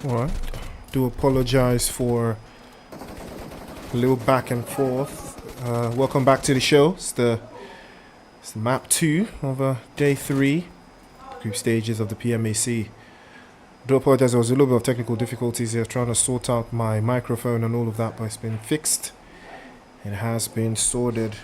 Alright. Do apologize for a little back and forth. Welcome back to the show. It's the map 2 of day 3, group stages of the PMAC. Do apologize, there was a little bit of technical difficulties here trying to sort out my microphone and all of that, but it's been fixed. It has been sorted.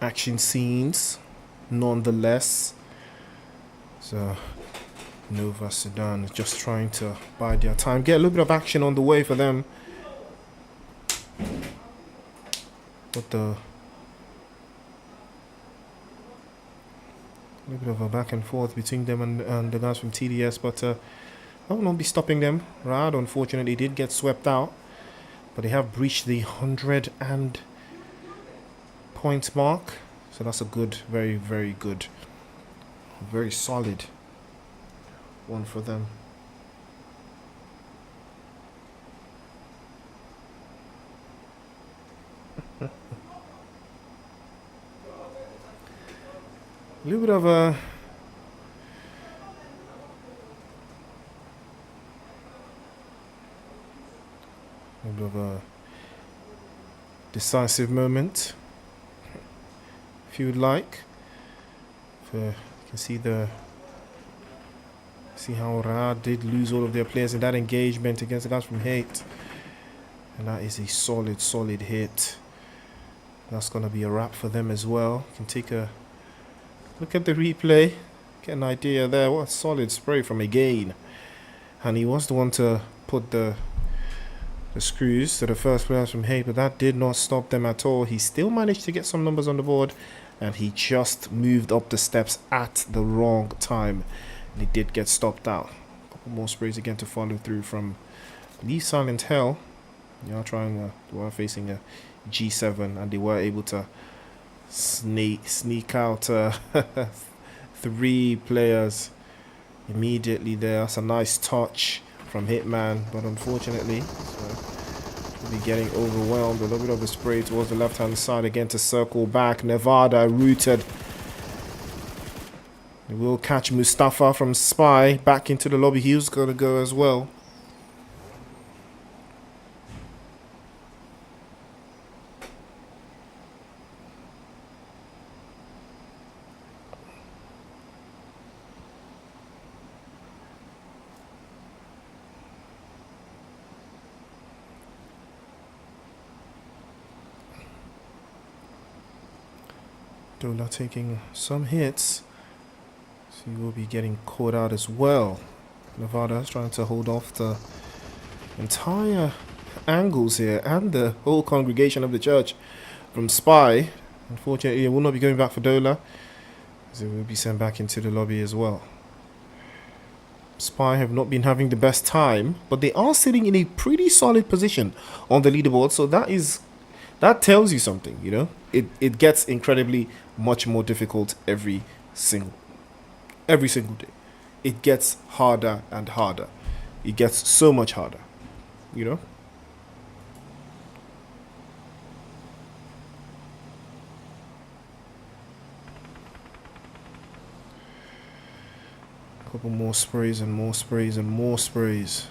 Action scenes, nonetheless. So Nova Sudan is just trying to bide their time, get a little bit of action on the way for them. But a little bit of a back and forth between them and the guys from TDS, but that will not be stopping them. Rad, unfortunately, did get swept out, but they have breached the 100 and point mark, so that's a good, very, very good, very solid one for them. A little bit of a decisive moment, if you would like. You can see how Ra did lose all of their players in that engagement against the guys from Hate, and that is a solid hit. That's gonna be a wrap for them as well. You can take a look at the replay, get an idea there. What a solid spray from Again, and he was the one to put the screws to the first players from Hate, but that did not stop them at all. He still managed to get some numbers on the board, and he just moved up the steps at the wrong time, and he did get stopped out. A couple more sprays again to follow through from Leave Silent Hell. They were facing a G7, and they were able to sneak out 3 players immediately there. That's a nice touch from Hitman, but unfortunately, we'll be getting overwhelmed. A little bit of a spray towards the left hand side again to circle back. Nevada rooted. They will catch Mustafa from Spy back into the lobby. He was going to go as well. Dola taking some hits, so he will be getting caught out as well. Nevada is trying to hold off the entire angles here and the whole congregation of the church from Spy. Unfortunately, it will not be going back for Dola, as it will be sent back into the lobby as well. Spy have not been having the best time, but they are sitting in a pretty solid position on the leaderboard, so that tells you something, you know. It gets incredibly much more difficult every single day. It gets harder and harder. It gets so much harder, you know. A couple more sprays and more sprays and more sprays.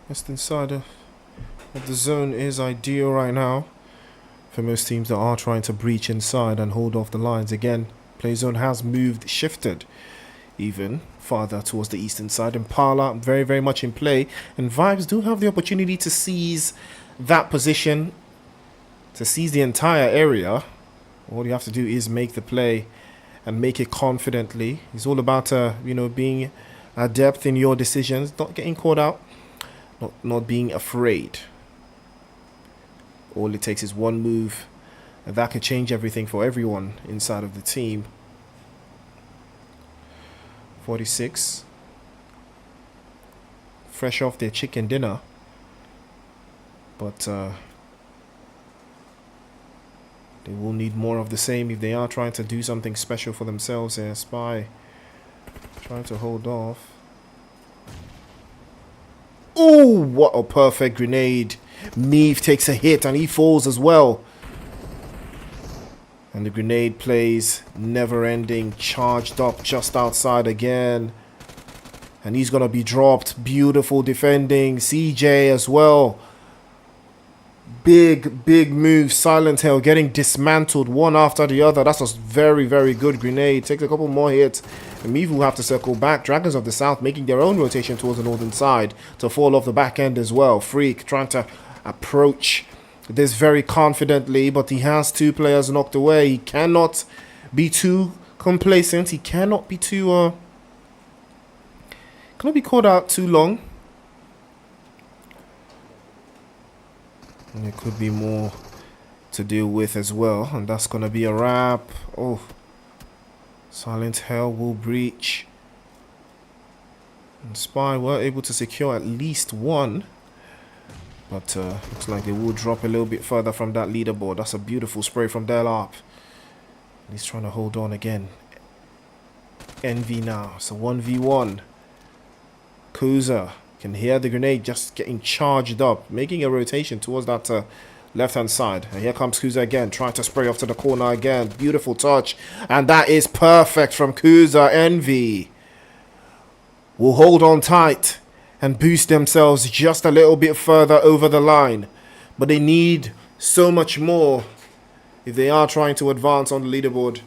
Western side of the zone is ideal right now for most teams that are trying to breach inside and hold off the lines. Again, play zone has shifted even farther towards the eastern side. Impala very, very much in play, and Vibes do have the opportunity to seize that position, to seize the entire area. All you have to do is make the play and make it confidently. It's all about being adept in your decisions, not getting caught out, not being afraid. All it takes is one move, and that can change everything for everyone inside of the team. 46. Fresh off their chicken dinner. But they will need more of the same if they are trying to do something special for themselves here. Spy trying to hold off. Oh, what a perfect grenade. Meave takes a hit and he falls as well. And the grenade plays never ending, charged up just outside again. And he's going to be dropped. Beautiful defending. CJ as well. Big move. Silent Hill getting dismantled one after the other. That's a very, very good grenade. Takes a couple more hits. And Meave will have to circle back. Dragons of the South making their own rotation towards the northern side to fall off the back end as well. Freak trying to approach this very confidently, but he has two players knocked away. He cannot be too complacent. He cannot be too cannot be caught out too long. And there could be more to deal with as well, and that's gonna be a wrap. Oh, Silent Hell will breach. And Spy were able to secure at least one. But looks like they will drop a little bit further from that leaderboard. That's a beautiful spray from Delap. He's trying to hold on again. Envy now. It's a 1v1. Kuza can hear the grenade just getting charged up. Making a rotation towards that left-hand side. And here comes Kuza again. Trying to spray off to the corner again. Beautiful touch. And that is perfect from Kuza. Envy will hold on tight and boost themselves just a little bit further over the line. But they need so much more if they are trying to advance on the leaderboard.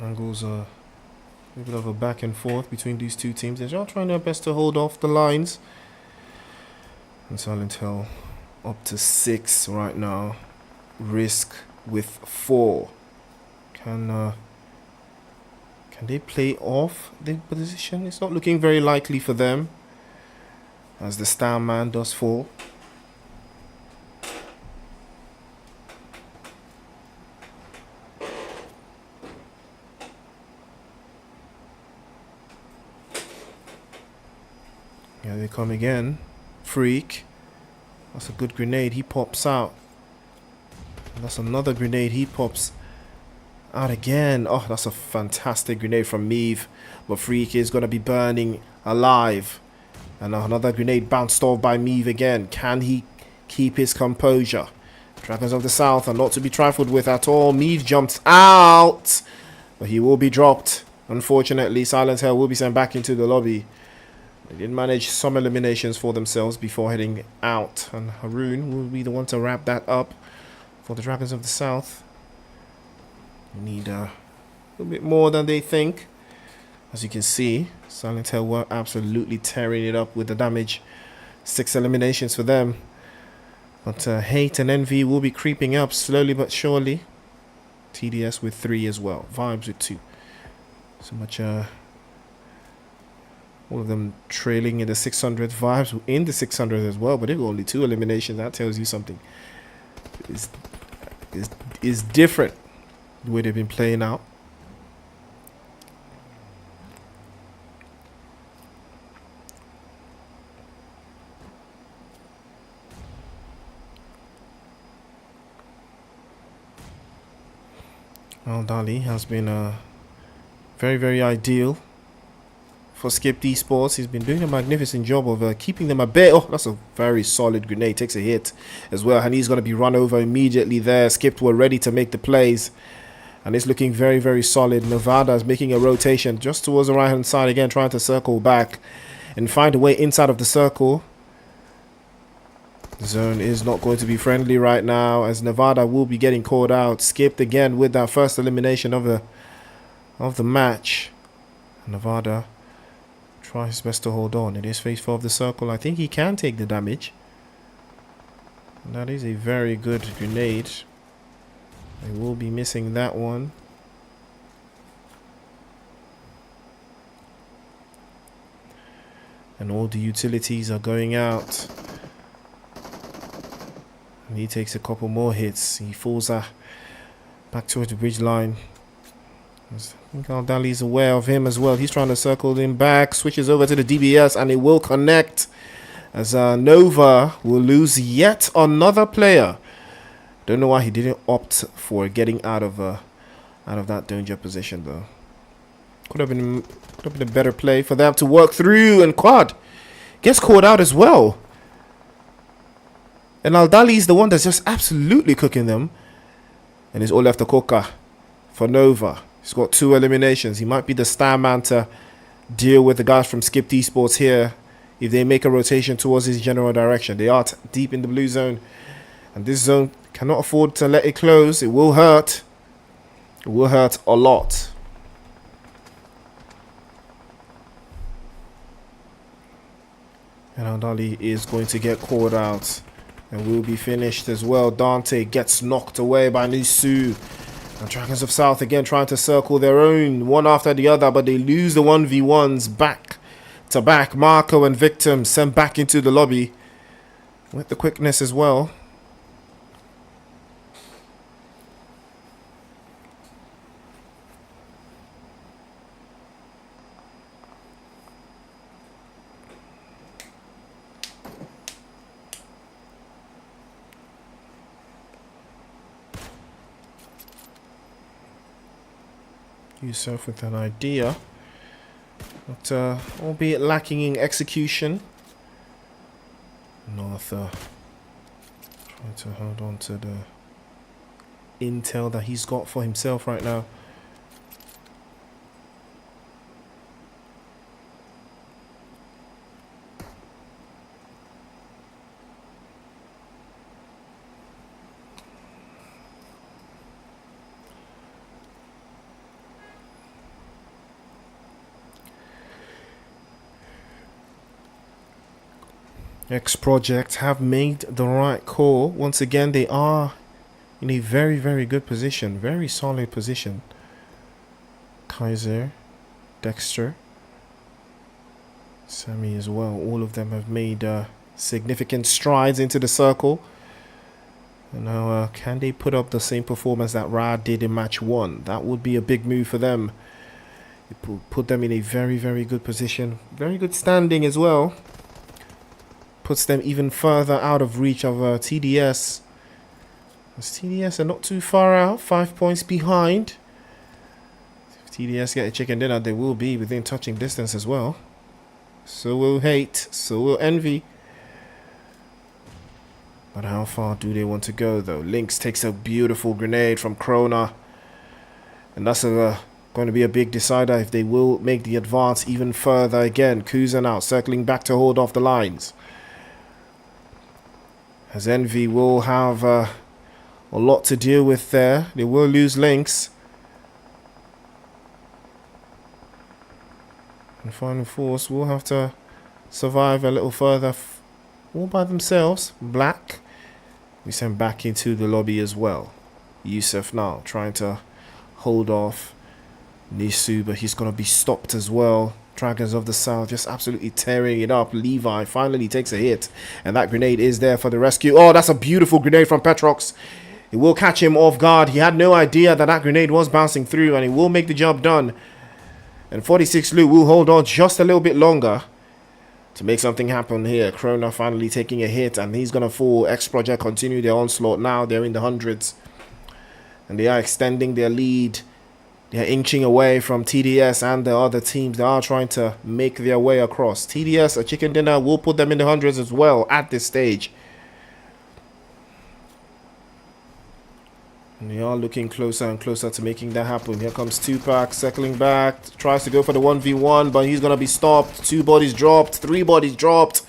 Angles a bit of a back and forth between these two teams. They're all trying their best to hold off the lines. And Silent Hill up to 6 right now. Risk with 4. Can they play off the position? It's not looking very likely for them, as the Star Man does fall. Here they come again. Freak. That's a good grenade. He pops out. And that's another grenade. He pops out again. Oh, that's a fantastic grenade from Meave. But Freak is going to be burning alive. And another grenade bounced off by Meave again. Can he keep his composure? Dragons of the South are not to be trifled with at all. Meave jumps out. But he will be dropped. Unfortunately, Silent Hill will be sent back into the lobby. They did manage some eliminations for themselves before heading out. And Haroon will be the one to wrap that up for the Dragons of the South. Need a little bit more than they think. As you can see, Silent Hill were absolutely tearing it up with the damage. 6 eliminations for them. But Hate and Envy will be creeping up slowly but surely. TDS with 3 as well. Vibes with 2. So much all of them trailing in the 600. Vibes in the 600 as well, but they've got only 2 eliminations. That tells you something is different the way they've been playing out. Al-Dali has been very, very ideal for SKPD Esports. He's been doing a magnificent job of keeping them a bit. Oh, that's a very solid grenade. Takes a hit as well, and he's going to be run over immediately there. Skipped were ready to make the plays, And it's looking very, very solid. Nevada is making a rotation just towards the right-hand side again, trying to circle back and find a way inside of the circle. The zone is not going to be friendly right now, as Nevada will be getting called out. Skipped again with that first elimination of the match. Nevada tries his best to hold on. It is phase 4 of the circle. I think he can take the damage. And that is a very good grenade. They will be missing that one. And all the utilities are going out. And he takes a couple more hits. He falls back towards the bridge line. I think Al-Dali is aware of him as well. He's trying to circle him back. Switches over to the DBS and it will connect. As Nova will lose yet another player. Don't know why he didn't opt for getting out of that danger position though. Could have been a better play for them to work through, and Quad gets caught out as well. And Al-Dali is the one that's just absolutely cooking them. And it's all left to Koka for Nova. He's got 2 eliminations. He might be the star man to deal with the guys from SKPD Esports here if they make a rotation towards his general direction. They are deep in the blue zone, and this zone cannot afford to let it close. It will hurt. It will hurt a lot. And Al-Dali is going to get called out and will be finished as well. Dante gets knocked away by Nisu. And Dragons of South again trying to circle their own one after the other, but they lose the 1v1s back to back. Marco and Victim sent back into the lobby with the quickness as well. Yourself with an idea, but albeit lacking in execution. North trying to hold on to the intel that he's got for himself right now. XPROJECTS have made the right call. Once again, they are in a very, very good position. Very solid position. Kaiser, Dexter, Sammy as well. All of them have made significant strides into the circle. And now, can they put up the same performance that Ra did in match 1? That would be a big move for them. It will put them in a very, very good position. Very good standing as well. Puts them even further out of reach of TDS. As TDS are not too far out, 5 points behind. If TDS get a chicken dinner, they will be within touching distance as well. So will Hate, so will Envy. But how far do they want to go though? Lynx takes a beautiful grenade from Krona. And that's going to be a big decider if they will make the advance even further again. Kuzan out, circling back to hold off the lines. As Envy will have a lot to deal with there. They will lose Lynx. And Final Force will have to survive a little further all by themselves. Black we sent back into the lobby as well. Yusuf now trying to hold off Nisu, but he's going to be stopped as well. Dragons of the South just absolutely tearing it up. Levi finally takes a hit, and that grenade is there for the rescue. Oh, that's a beautiful grenade from Petrox. It will catch him off guard. He had no idea that that grenade was bouncing through, and it will make the job done. And 46 Lu will hold on just a little bit longer to make something happen here. Krona finally taking a hit, and he's going to fall. XPROJECTS continue their onslaught now. They're in the hundreds, and they are extending their lead. They're inching away from TDS and the other teams. They are trying to make their way across. TDS, a chicken dinner, will put them in the hundreds as well at this stage. And they are looking closer and closer to making that happen. Here comes Tupac circling back. Tries to go for the 1v1, but he's going to be stopped. 2 bodies dropped. 3 bodies dropped.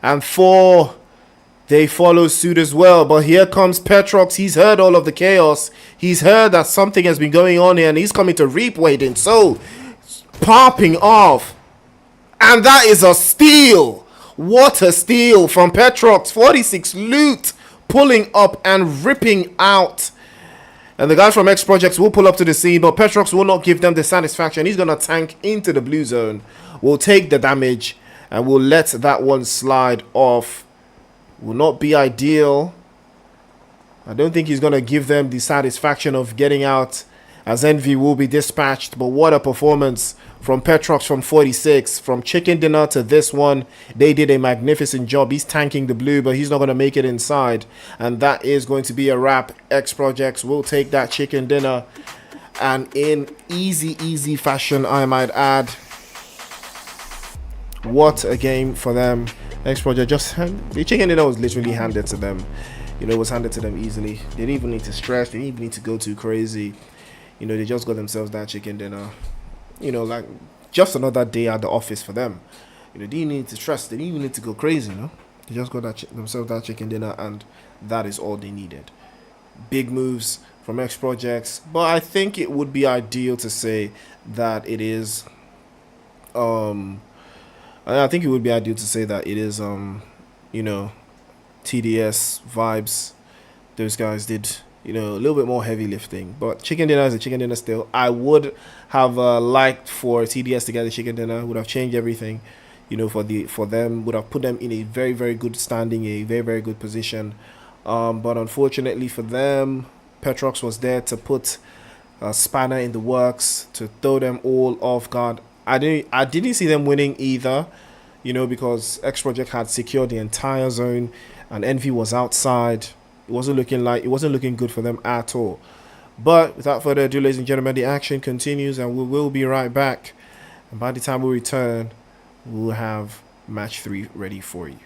And 4. They follow suit as well. But here comes Petrox. He's heard all of the chaos. He's heard that something has been going on here. And he's coming to reap waiting. So, popping off. And that is a steal. What a steal from Petrox. 46 loot. Pulling up and ripping out. And the guys from XPROJECTS will pull up to the scene, but Petrox will not give them the satisfaction. He's going to tank into the blue zone. Will take the damage and will let that one slide off. Will not be ideal. I don't think he's going to give them the satisfaction of getting out, as Envy will be dispatched. But what a performance from Petrox from 46. From chicken dinner to this one, they did a magnificent job. He's tanking the blue, but he's not going to make it inside. And that is going to be a wrap. XPROJECTS will take that chicken dinner. And in easy fashion, I might add. What a game for them. XPROJECTS just... the chicken dinner was literally handed to them. You know, it was handed to them easily. They didn't even need to stress. They didn't even need to go too crazy. You know, they just got themselves that chicken dinner. You know, like, just another day at the office for them. You know, they didn't need to stress. They didn't even need to go crazy, you know. They just got themselves that chicken dinner, and that is all they needed. Big moves from XPROJECTS. But I think it would be ideal to say that it is... I think it would be ideal to say that it is, you know, TDS vibes. Those guys did... you know, a little bit more heavy lifting, but chicken dinner is a chicken dinner still. I would have liked for TDS to get the chicken dinner. Would have changed everything, you know, for them. Would have put them in a very good standing, a very good position. But unfortunately for them, Petrox was there to put a spanner in the works, to throw them all off guard. I didn't see them winning either, you know, because XPROJECTS had secured the entire zone, and Envy was outside. It wasn't looking good for them at all. But without further ado, ladies and gentlemen, the action continues, and we will be right back. And by the time we return, we'll have match 3 ready for you.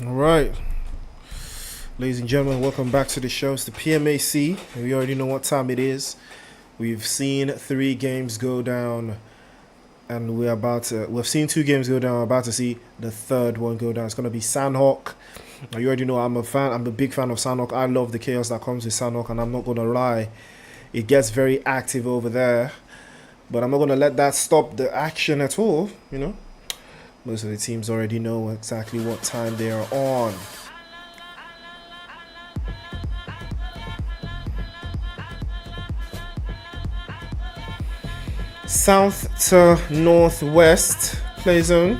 All right. Ladies and gentlemen, welcome back to the show. It's the PMAC. We already know what time it is. We've seen 3 games go down, and we've seen 2 games go down. We're about to see the third one go down. It's going to be Sandhawk. Now, you already know I'm a big fan of Sandhawk. I love the chaos that comes with Sandhawk, and I'm not going to lie. It gets very active over there. But I'm not going to let that stop the action at all, you know. Most of the teams already know exactly what time they are on. South to northwest play zone.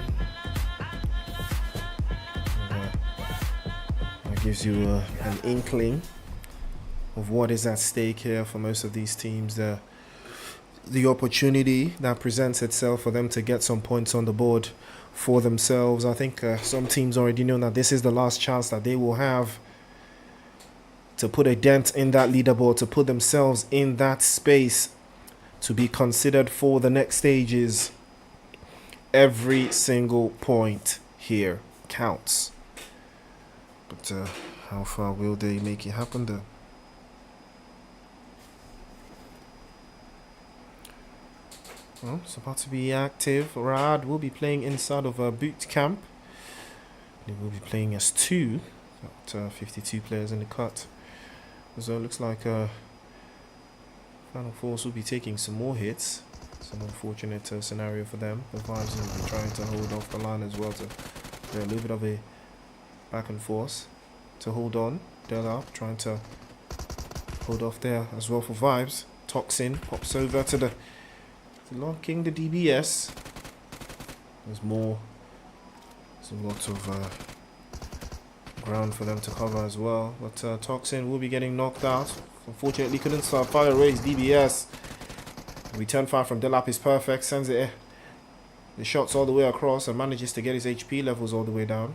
That gives you an inkling of what is at stake here for most of these teams. The opportunity that presents itself for them to get some points on the board for themselves. I think some teams already know that this is the last chance that they will have to put a dent in that leaderboard, to put themselves in that space to be considered for the next stages. Every single point here counts. But how far will they make it happen though? Well, it's about to be active. Rad will be playing inside of a boot camp. They will be playing as 2. Got 52 players in the cut. So it looks like Final Force will be taking some more hits. It's an unfortunate scenario for them. The Vibes will be trying to hold off the line as well. To a little bit of a back and forth to hold on. Delap trying to hold off there as well for Vibes. Toxin pops over to the locking the DBS. There's a lot of ground for them to cover as well, but Toxin will be getting knocked out. Unfortunately couldn't fire raise DBS. Return fire from Delap is perfect, sends it the shots all the way across and manages to get his HP levels all the way down.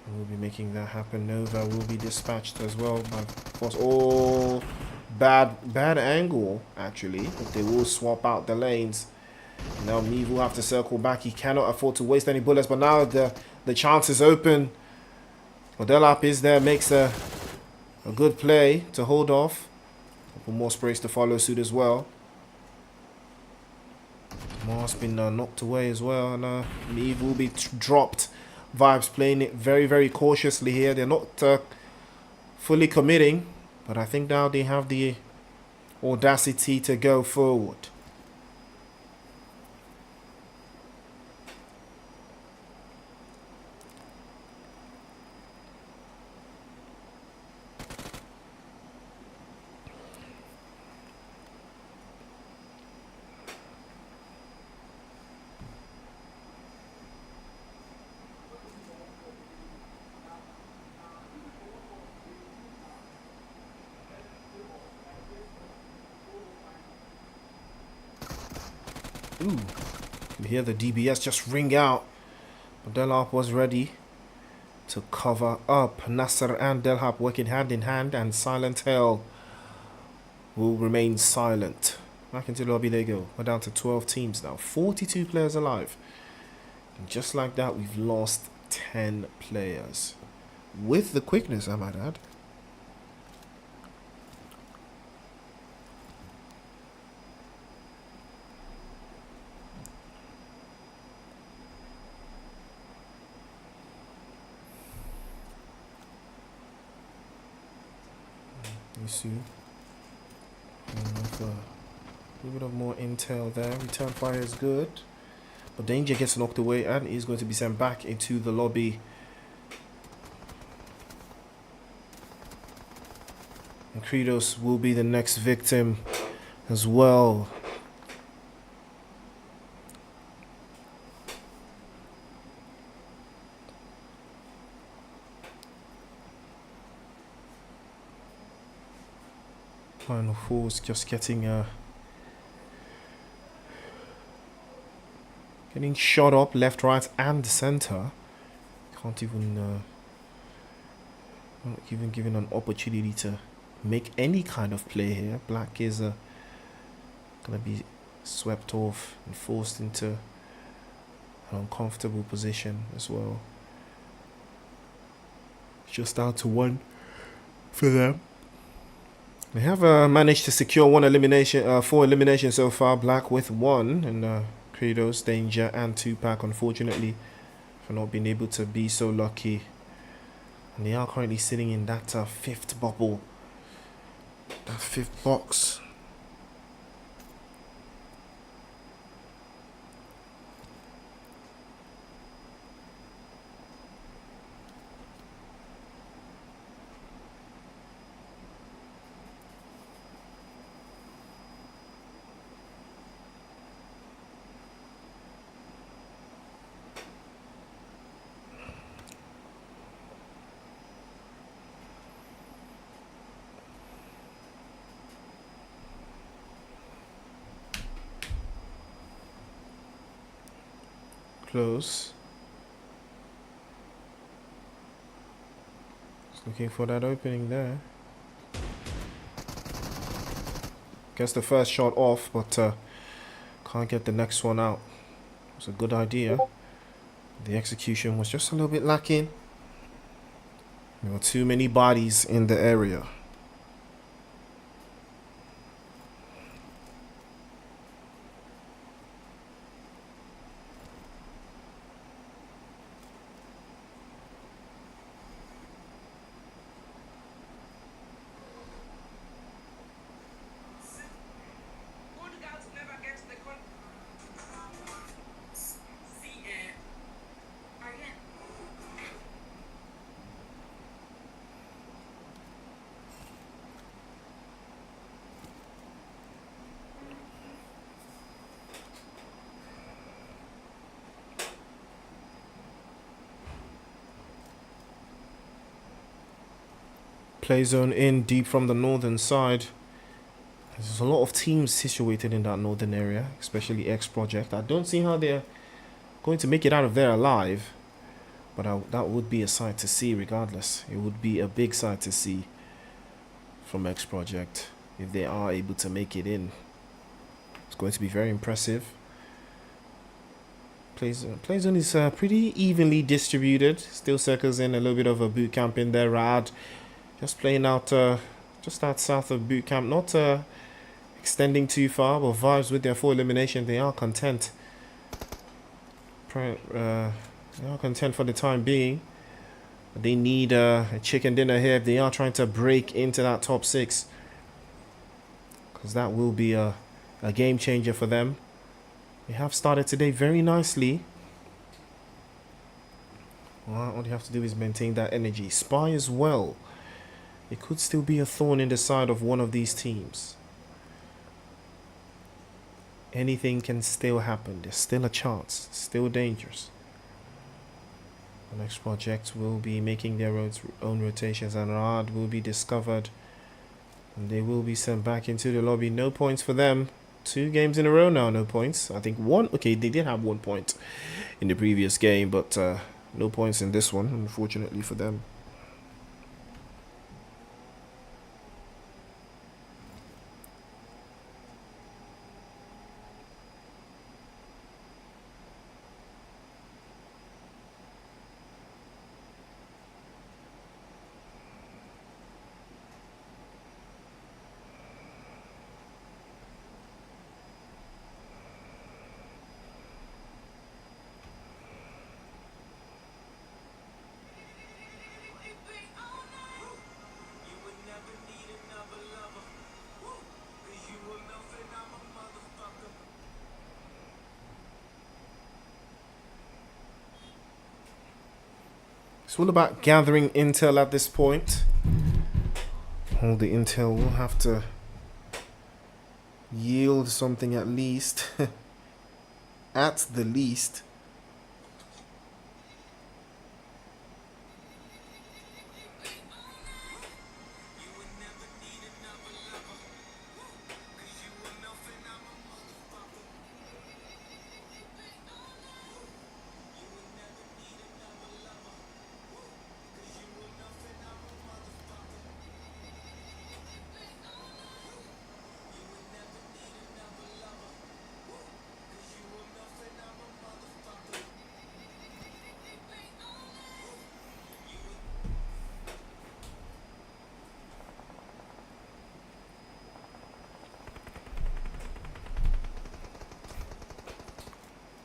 And we'll be making that happen. Nova will be dispatched as well by Force. Oh, bad angle actually, but they will swap out the lanes. Now Meave will have to circle back. He cannot afford to waste any bullets, but now the chance is open. Delap is there, makes a good play to hold off. A couple more sprays to follow suit as well. Mars been knocked away as well, and Meave will be dropped. Vibes playing it very, very cautiously here. They're not fully committing, but I think now they have the audacity to go forward. Ooh, you hear the DBS just ring out. Delap was ready to cover up. Nasser and Delap working hand in hand, and Silent Hell will remain silent. Back into the lobby they go. We're down to 12 teams now. 42 players alive. And just like that, we've lost 10 players. With the quickness, I might add. A little bit of more intel there. Return fire is good, but Danger gets knocked away and is going to be sent back into the lobby. And Credos will be the next victim as well. Final Force just getting shot up left, right, and center. Can't even not even given an opportunity to make any kind of play here. Black is gonna be swept off and forced into an uncomfortable position as well. just down to 1 for them. They have managed to secure 4 eliminations so far. Black with 1, and Credos, Danger, and Tupac, unfortunately, for not being able to be so lucky. And they are currently sitting in that 5th bubble, that 5th box. Close. Just looking for that opening there. Gets the first shot off, but can't get the next one out. It's a good idea. The execution was just a little bit lacking. There were too many bodies in the area. Play zone in deep from the northern side. There's a lot of teams situated in that northern area, especially XPROJECTS. I don't see how they're going to make it out of there alive, but that would be a sight to see regardless. It would be a big sight to see from XPROJECTS if they are able to make it in. It's going to be very impressive. Play zone is pretty evenly distributed. Still circles in a little bit of a boot camp in there. Rad just playing out just out south of boot camp, not extending too far, but Vibes with their 4 elimination, they are content. They are content for the time being. They need a chicken dinner here if they are trying to break into that top 6, because that will be a game changer for them. They have started today very nicely. Well, all you have to do is maintain that energy. Spy as well. It could still be a thorn in the side of one of these teams. Anything can still happen. There's still a chance. It's still dangerous. The next project will be making their own rotations, and Rad will be discovered. And they will be sent back into the lobby. No points for them. 2 games in a row now, no points. I think 1. Okay, they did have 1 point in the previous game, but no points in this one, unfortunately for them. It's all about gathering intel at this point. All the intel will have to yield something at least. At the least.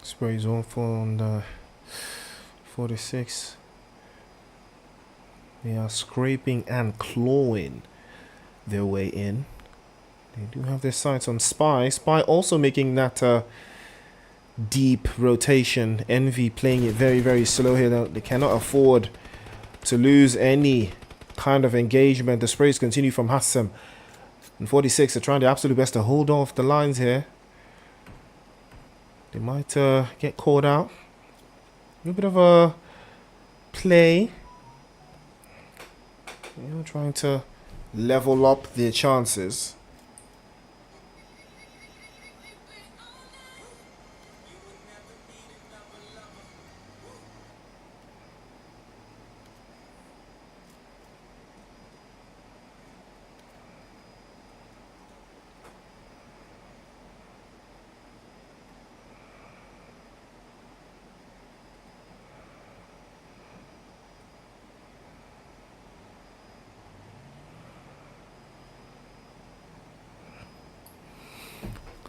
Sprays off on the 46. They are scraping and clawing their way in. They do have their sights on Spy. Spy also making that deep rotation. Envy playing it very, very slow here. They cannot afford to lose any kind of engagement. The sprays continue from Hassam. And 46 are trying their absolute best to hold off the lines here. They might get caught out. A little bit of a play. Trying to level up their chances.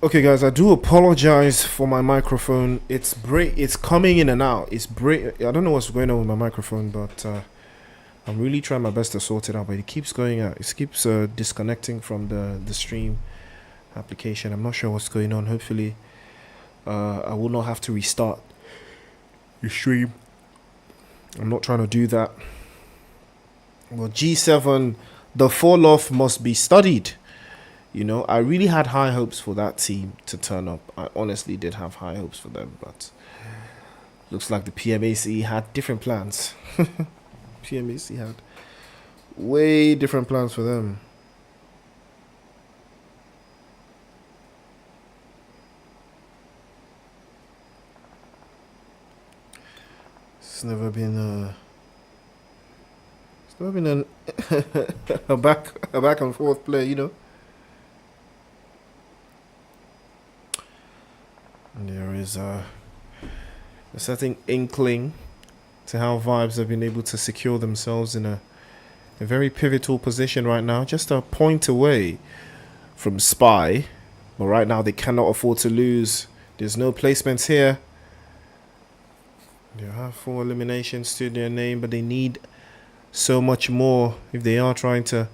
Okay, guys, I do apologize for my microphone. It's coming in and out. I don't know what's going on with my microphone, but I'm really trying my best to sort it out. But it keeps going out. It keeps disconnecting from the stream application. I'm not sure what's going on. Hopefully, I will not have to restart the stream. I'm not trying to do that. Well, G7, the fall off must be studied. You know, I really had high hopes for that team to turn up. I honestly did have high hopes for them, but looks like the PMAC had different plans. PMAC had way different plans for them. It's never been a back and forth play, you know. There is a certain inkling to how Vibes have been able to secure themselves in a very pivotal position right now, just a point away from Spy. But right now they cannot afford to lose. There's no placements here. They have 4 eliminations to their name, but they need so much more if they are trying to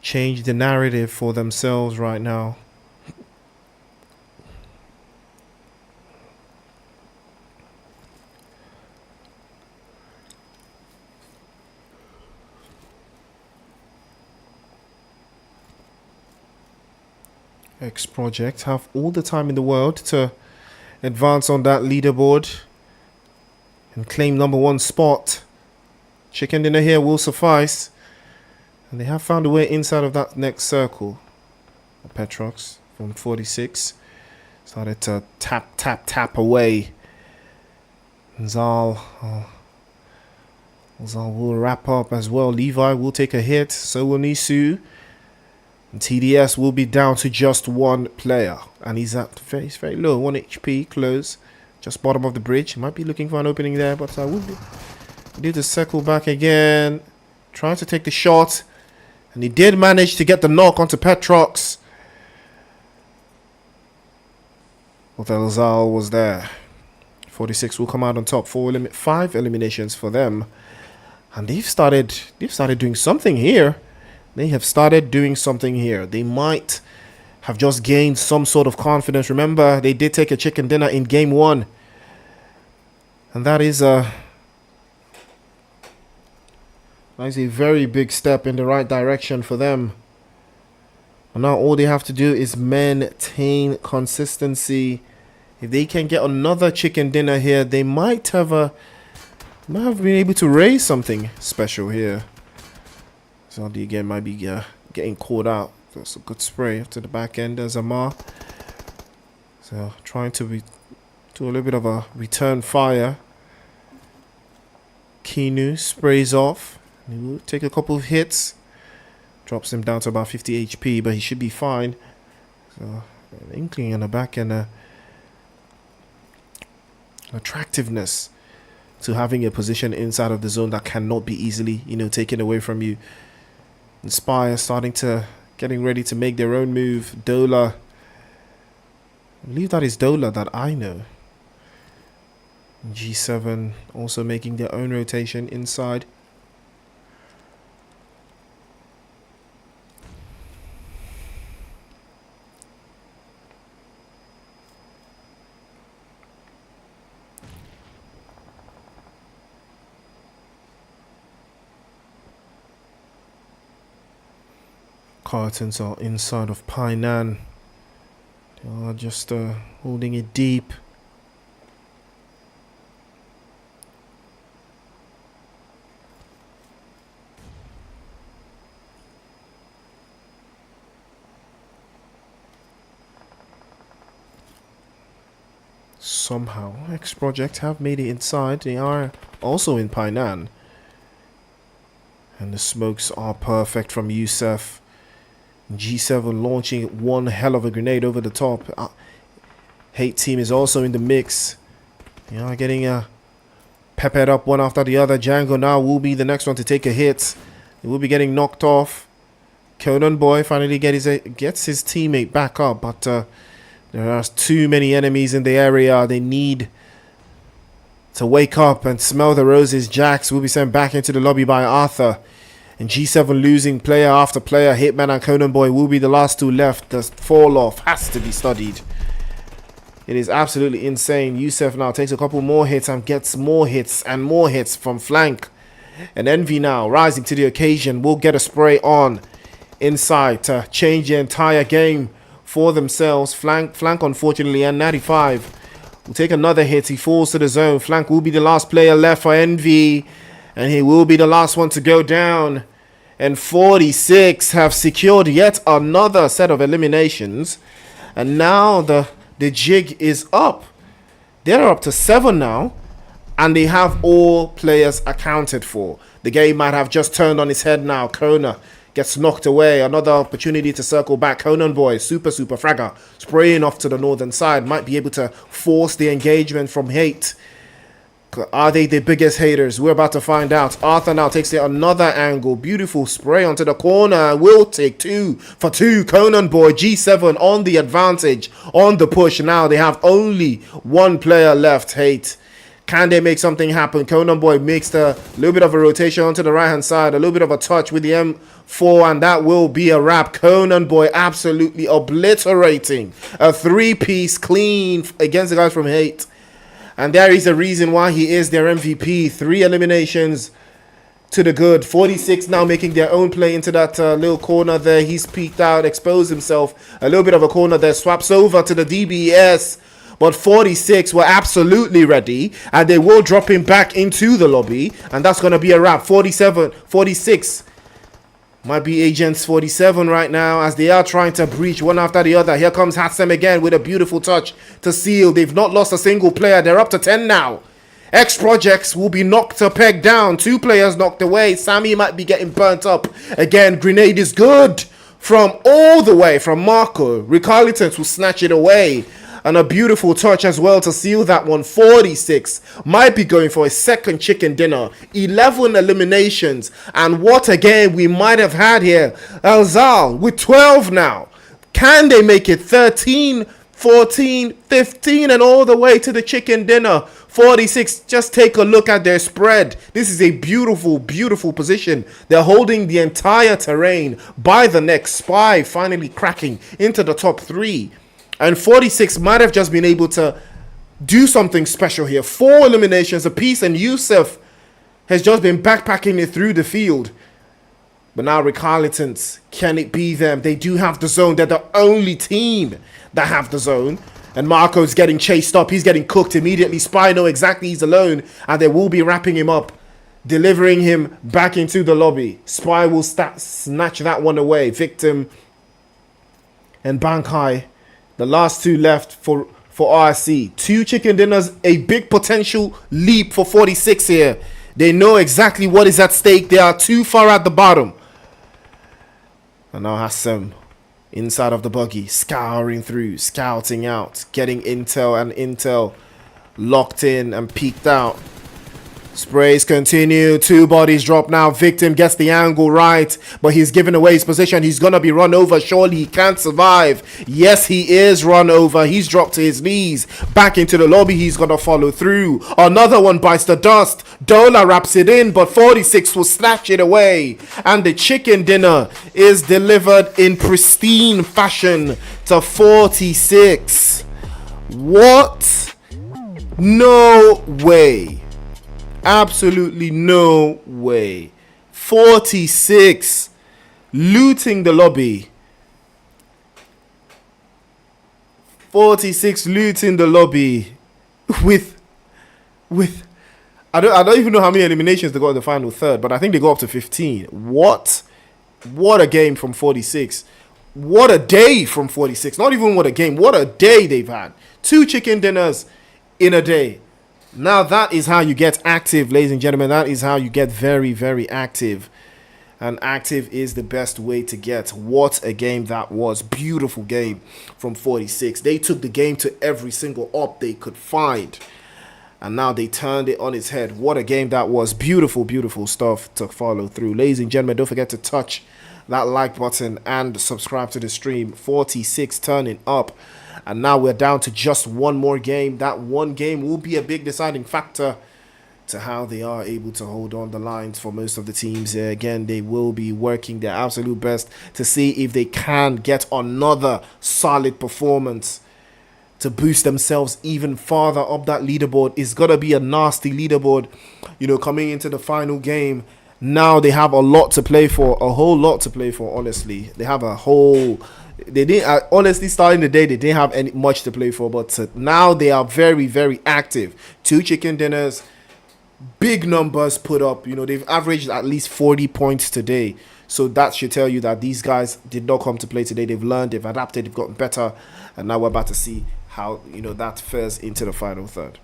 change the narrative for themselves right now. XPROJECTS have all the time in the world to advance on that leaderboard and claim #1 spot. Chicken dinner here will suffice, and they have found a way inside of that next circle. Petrox from 46 started to tap away. Zal will wrap up as well. Levi will take a hit, so will Nisu. And TDS will be down to just 1 player. And he's very low, 1 HP, close. Just bottom of the bridge. Might be looking for an opening there, but I would need to circle back again. Trying to take the shot. And he did manage to get the knock onto Petrox. But Elzal was there. 46 will come out on top. 5 eliminations for them. And they've started doing something here. They have started doing something here. They might have just gained some sort of confidence. Remember, they did take a chicken dinner in game 1. And that is a very big step in the right direction for them. And now all they have to do is maintain consistency. If they can get another chicken dinner here, they might have been able to raise something special here. Zaldi again might be getting caught out. That's a good spray to the back end. There's Amar. So trying to do a little bit of a return fire. Kinu sprays off. He will take a couple of hits. Drops him down to about 50 HP, but he should be fine. So an inkling on the back end. Attractiveness to having a position inside of the zone that cannot be easily, taken away from you. Inspire getting ready to make their own move. Dola I believe that is Dola that I know. G7 also making their own rotation inside. Cartons are inside of Painan. They are just holding it deep. Somehow, XPROJECTS have made it inside. They are also in Painan. And the smokes are perfect from Youssef. G7 launching one hell of a grenade over the top. Hate team is also in the mix. They are getting peppered up one after the other. Django now will be the next one to take a hit. He will be getting knocked off. Conan Boy finally gets his teammate back up, but there are too many enemies in the area. They need to wake up and smell the roses. Jax will be sent back into the lobby by Arthur. And G7 losing player after player. Hitman and Conan Boy will be the last two left. The fall off has to be studied. It is absolutely insane. Youssef now takes a couple more hits and gets more hits and more hits from flank. And Envy now rising to the occasion will get a spray on inside to change the entire game for themselves. Flank unfortunately, and 95 will take another hit. He falls to the zone. Flank will be the last player left for Envy. And he will be the last one to go down. And 46 have secured yet another set of eliminations. And now the jig is up. They're up to 7 now. And they have all players accounted for. The game might have just turned on its head now. Kona gets knocked away. Another opportunity to circle back. Conan Boy, super fragger, spraying off to the northern side. Might be able to force the engagement from Hate. Are they the biggest haters? We're about to find out. Arthur now takes it another angle. Beautiful spray onto the corner. Will take 2 for 2. Conan Boy, G7 on the advantage. On the push now. They have only one player left. Hate. Can they make something happen? Conan Boy makes a little bit of a rotation onto the right hand side. A little bit of a touch with the M4. And that will be a wrap. Conan Boy absolutely obliterating. A 3-piece clean against the guys from Hate. And there is a reason why he is their MVP. 3 eliminations to the good. 46 now making their own play into that little corner there. He's peeked out, exposed himself. A little bit of a corner there. Swaps over to the DBS. But 46 were absolutely ready. And they will drop him back into the lobby. And that's going to be a wrap. 46 might be Agents 47 right now as they are trying to breach one after the other. Here comes Hassem again with a beautiful touch to seal. They've not lost a single player. They're up to 10 now. XPROJECTS will be knocked a peg down. 2 players knocked away. Sammy might be getting burnt up. Again, grenade is good from all the way from Marco. RECALCITRANTS will snatch it away. And a beautiful touch as well to seal that one. 46 might be going for a second chicken dinner. 11 eliminations. And what again we might have had here. Alzal with 12 now. Can they make it 13, 14, 15 and all the way to the chicken dinner? 46, just take a look at their spread. This is a beautiful position. They're holding the entire terrain by the neck. Spy finally cracking into the top 3. And 46 might have just been able to do something special here. 4 eliminations apiece, and Youssef has just been backpacking it through the field. But now RECALCITRANTS, can it be them? They do have the zone. They're the only team that have the zone. And Marco's getting chased up. He's getting cooked immediately. Spy know exactly he's alone, and they will be wrapping him up, delivering him back into the lobby. Spy will snatch that one away. Victim and Bankai. The last 2 left for RC. 2 chicken dinners, a big potential leap for 46 here. They know exactly what is at stake. They are too far at the bottom. And now Hassem inside of the buggy, scouring through, scouting out, getting intel and intel locked in and peeked out. Sprays continue. 2 bodies drop now. Victim gets the angle right, but he's given away his position. He's gonna be run over. Surely he can't survive. Yes, he is run over. He's dropped to his knees. Back into the lobby. He's gonna follow through. Another one bites the dust. Dola wraps it in, but 46 will snatch it away. And the chicken dinner is delivered in pristine fashion to 46. What? No way. Absolutely no way. 46 looting the lobby. 46 looting the lobby with I don't even know how many eliminations they got in the final third, but I think they go up to 15. What a game from 46. What a day from 46. Not even what a game. What a day they've had. 2 chicken dinners in a day. Now that is how you get active, ladies and gentlemen. That is how you get very, very active. And active is the best way to get. What a game that was. Beautiful game from 46. They took the game to every single op they could find. And now they turned it on its head. What a game that was. Beautiful, beautiful stuff to follow through. Ladies and gentlemen, don't forget to touch that like button and subscribe to the stream. 46 turning up. And now we're down to just one more game. That one game will be a big deciding factor to how they are able to hold on the lines for most of the teams. Again, they will be working their absolute best to see if they can get another solid performance to boost themselves even farther up that leaderboard. It's going to be a nasty leaderboard, you know, coming into the final game. Now they have a lot to play for, a whole lot to play for, honestly. They have a whole... They didn't honestly starting the day. They didn't have much to play for, but now they are very, very active. 2 chicken dinners, big numbers put up. You know, they've averaged at least 40 points today. So that should tell you that these guys did not come to play today. They've learned, they've adapted, they've gotten better, and now we're about to see how, you know, that fares into the final third.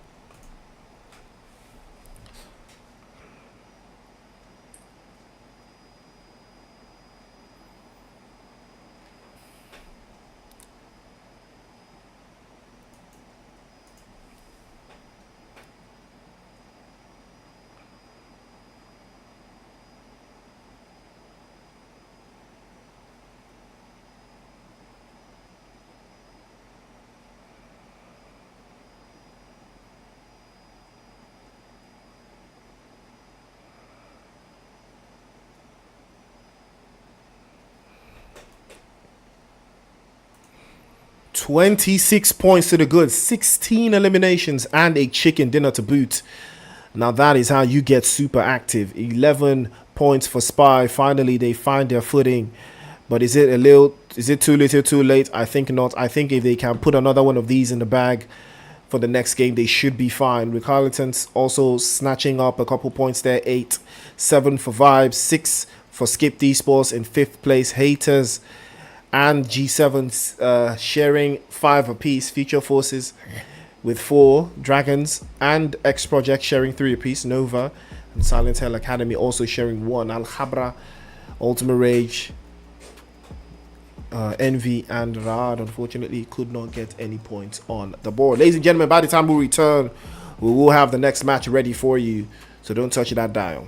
$26 points to the good, 16 eliminations and a chicken dinner to boot. Now that is how you get super active. 11 points for Spy. Finally, they find their footing. But is it too little, too late? I think not. I think if they can put another one of these in the bag for the next game, they should be fine. RECALCITRANTS also snatching up a couple points there. 8, 7 for Vibes, 6 for SKPD eSports in 5th place. Haters and G7 sharing 5 apiece. Future Forces with 4, Dragons and XPROJECTS sharing 3 apiece. Nova and Silent Hill Academy also sharing 1. Al-KHABRA, ULTIMA, RRAGE, Envy and RRAGE unfortunately could not get any points on the board. Ladies and gentlemen, by the time we return, we will have the next match ready for you, so don't touch that dial.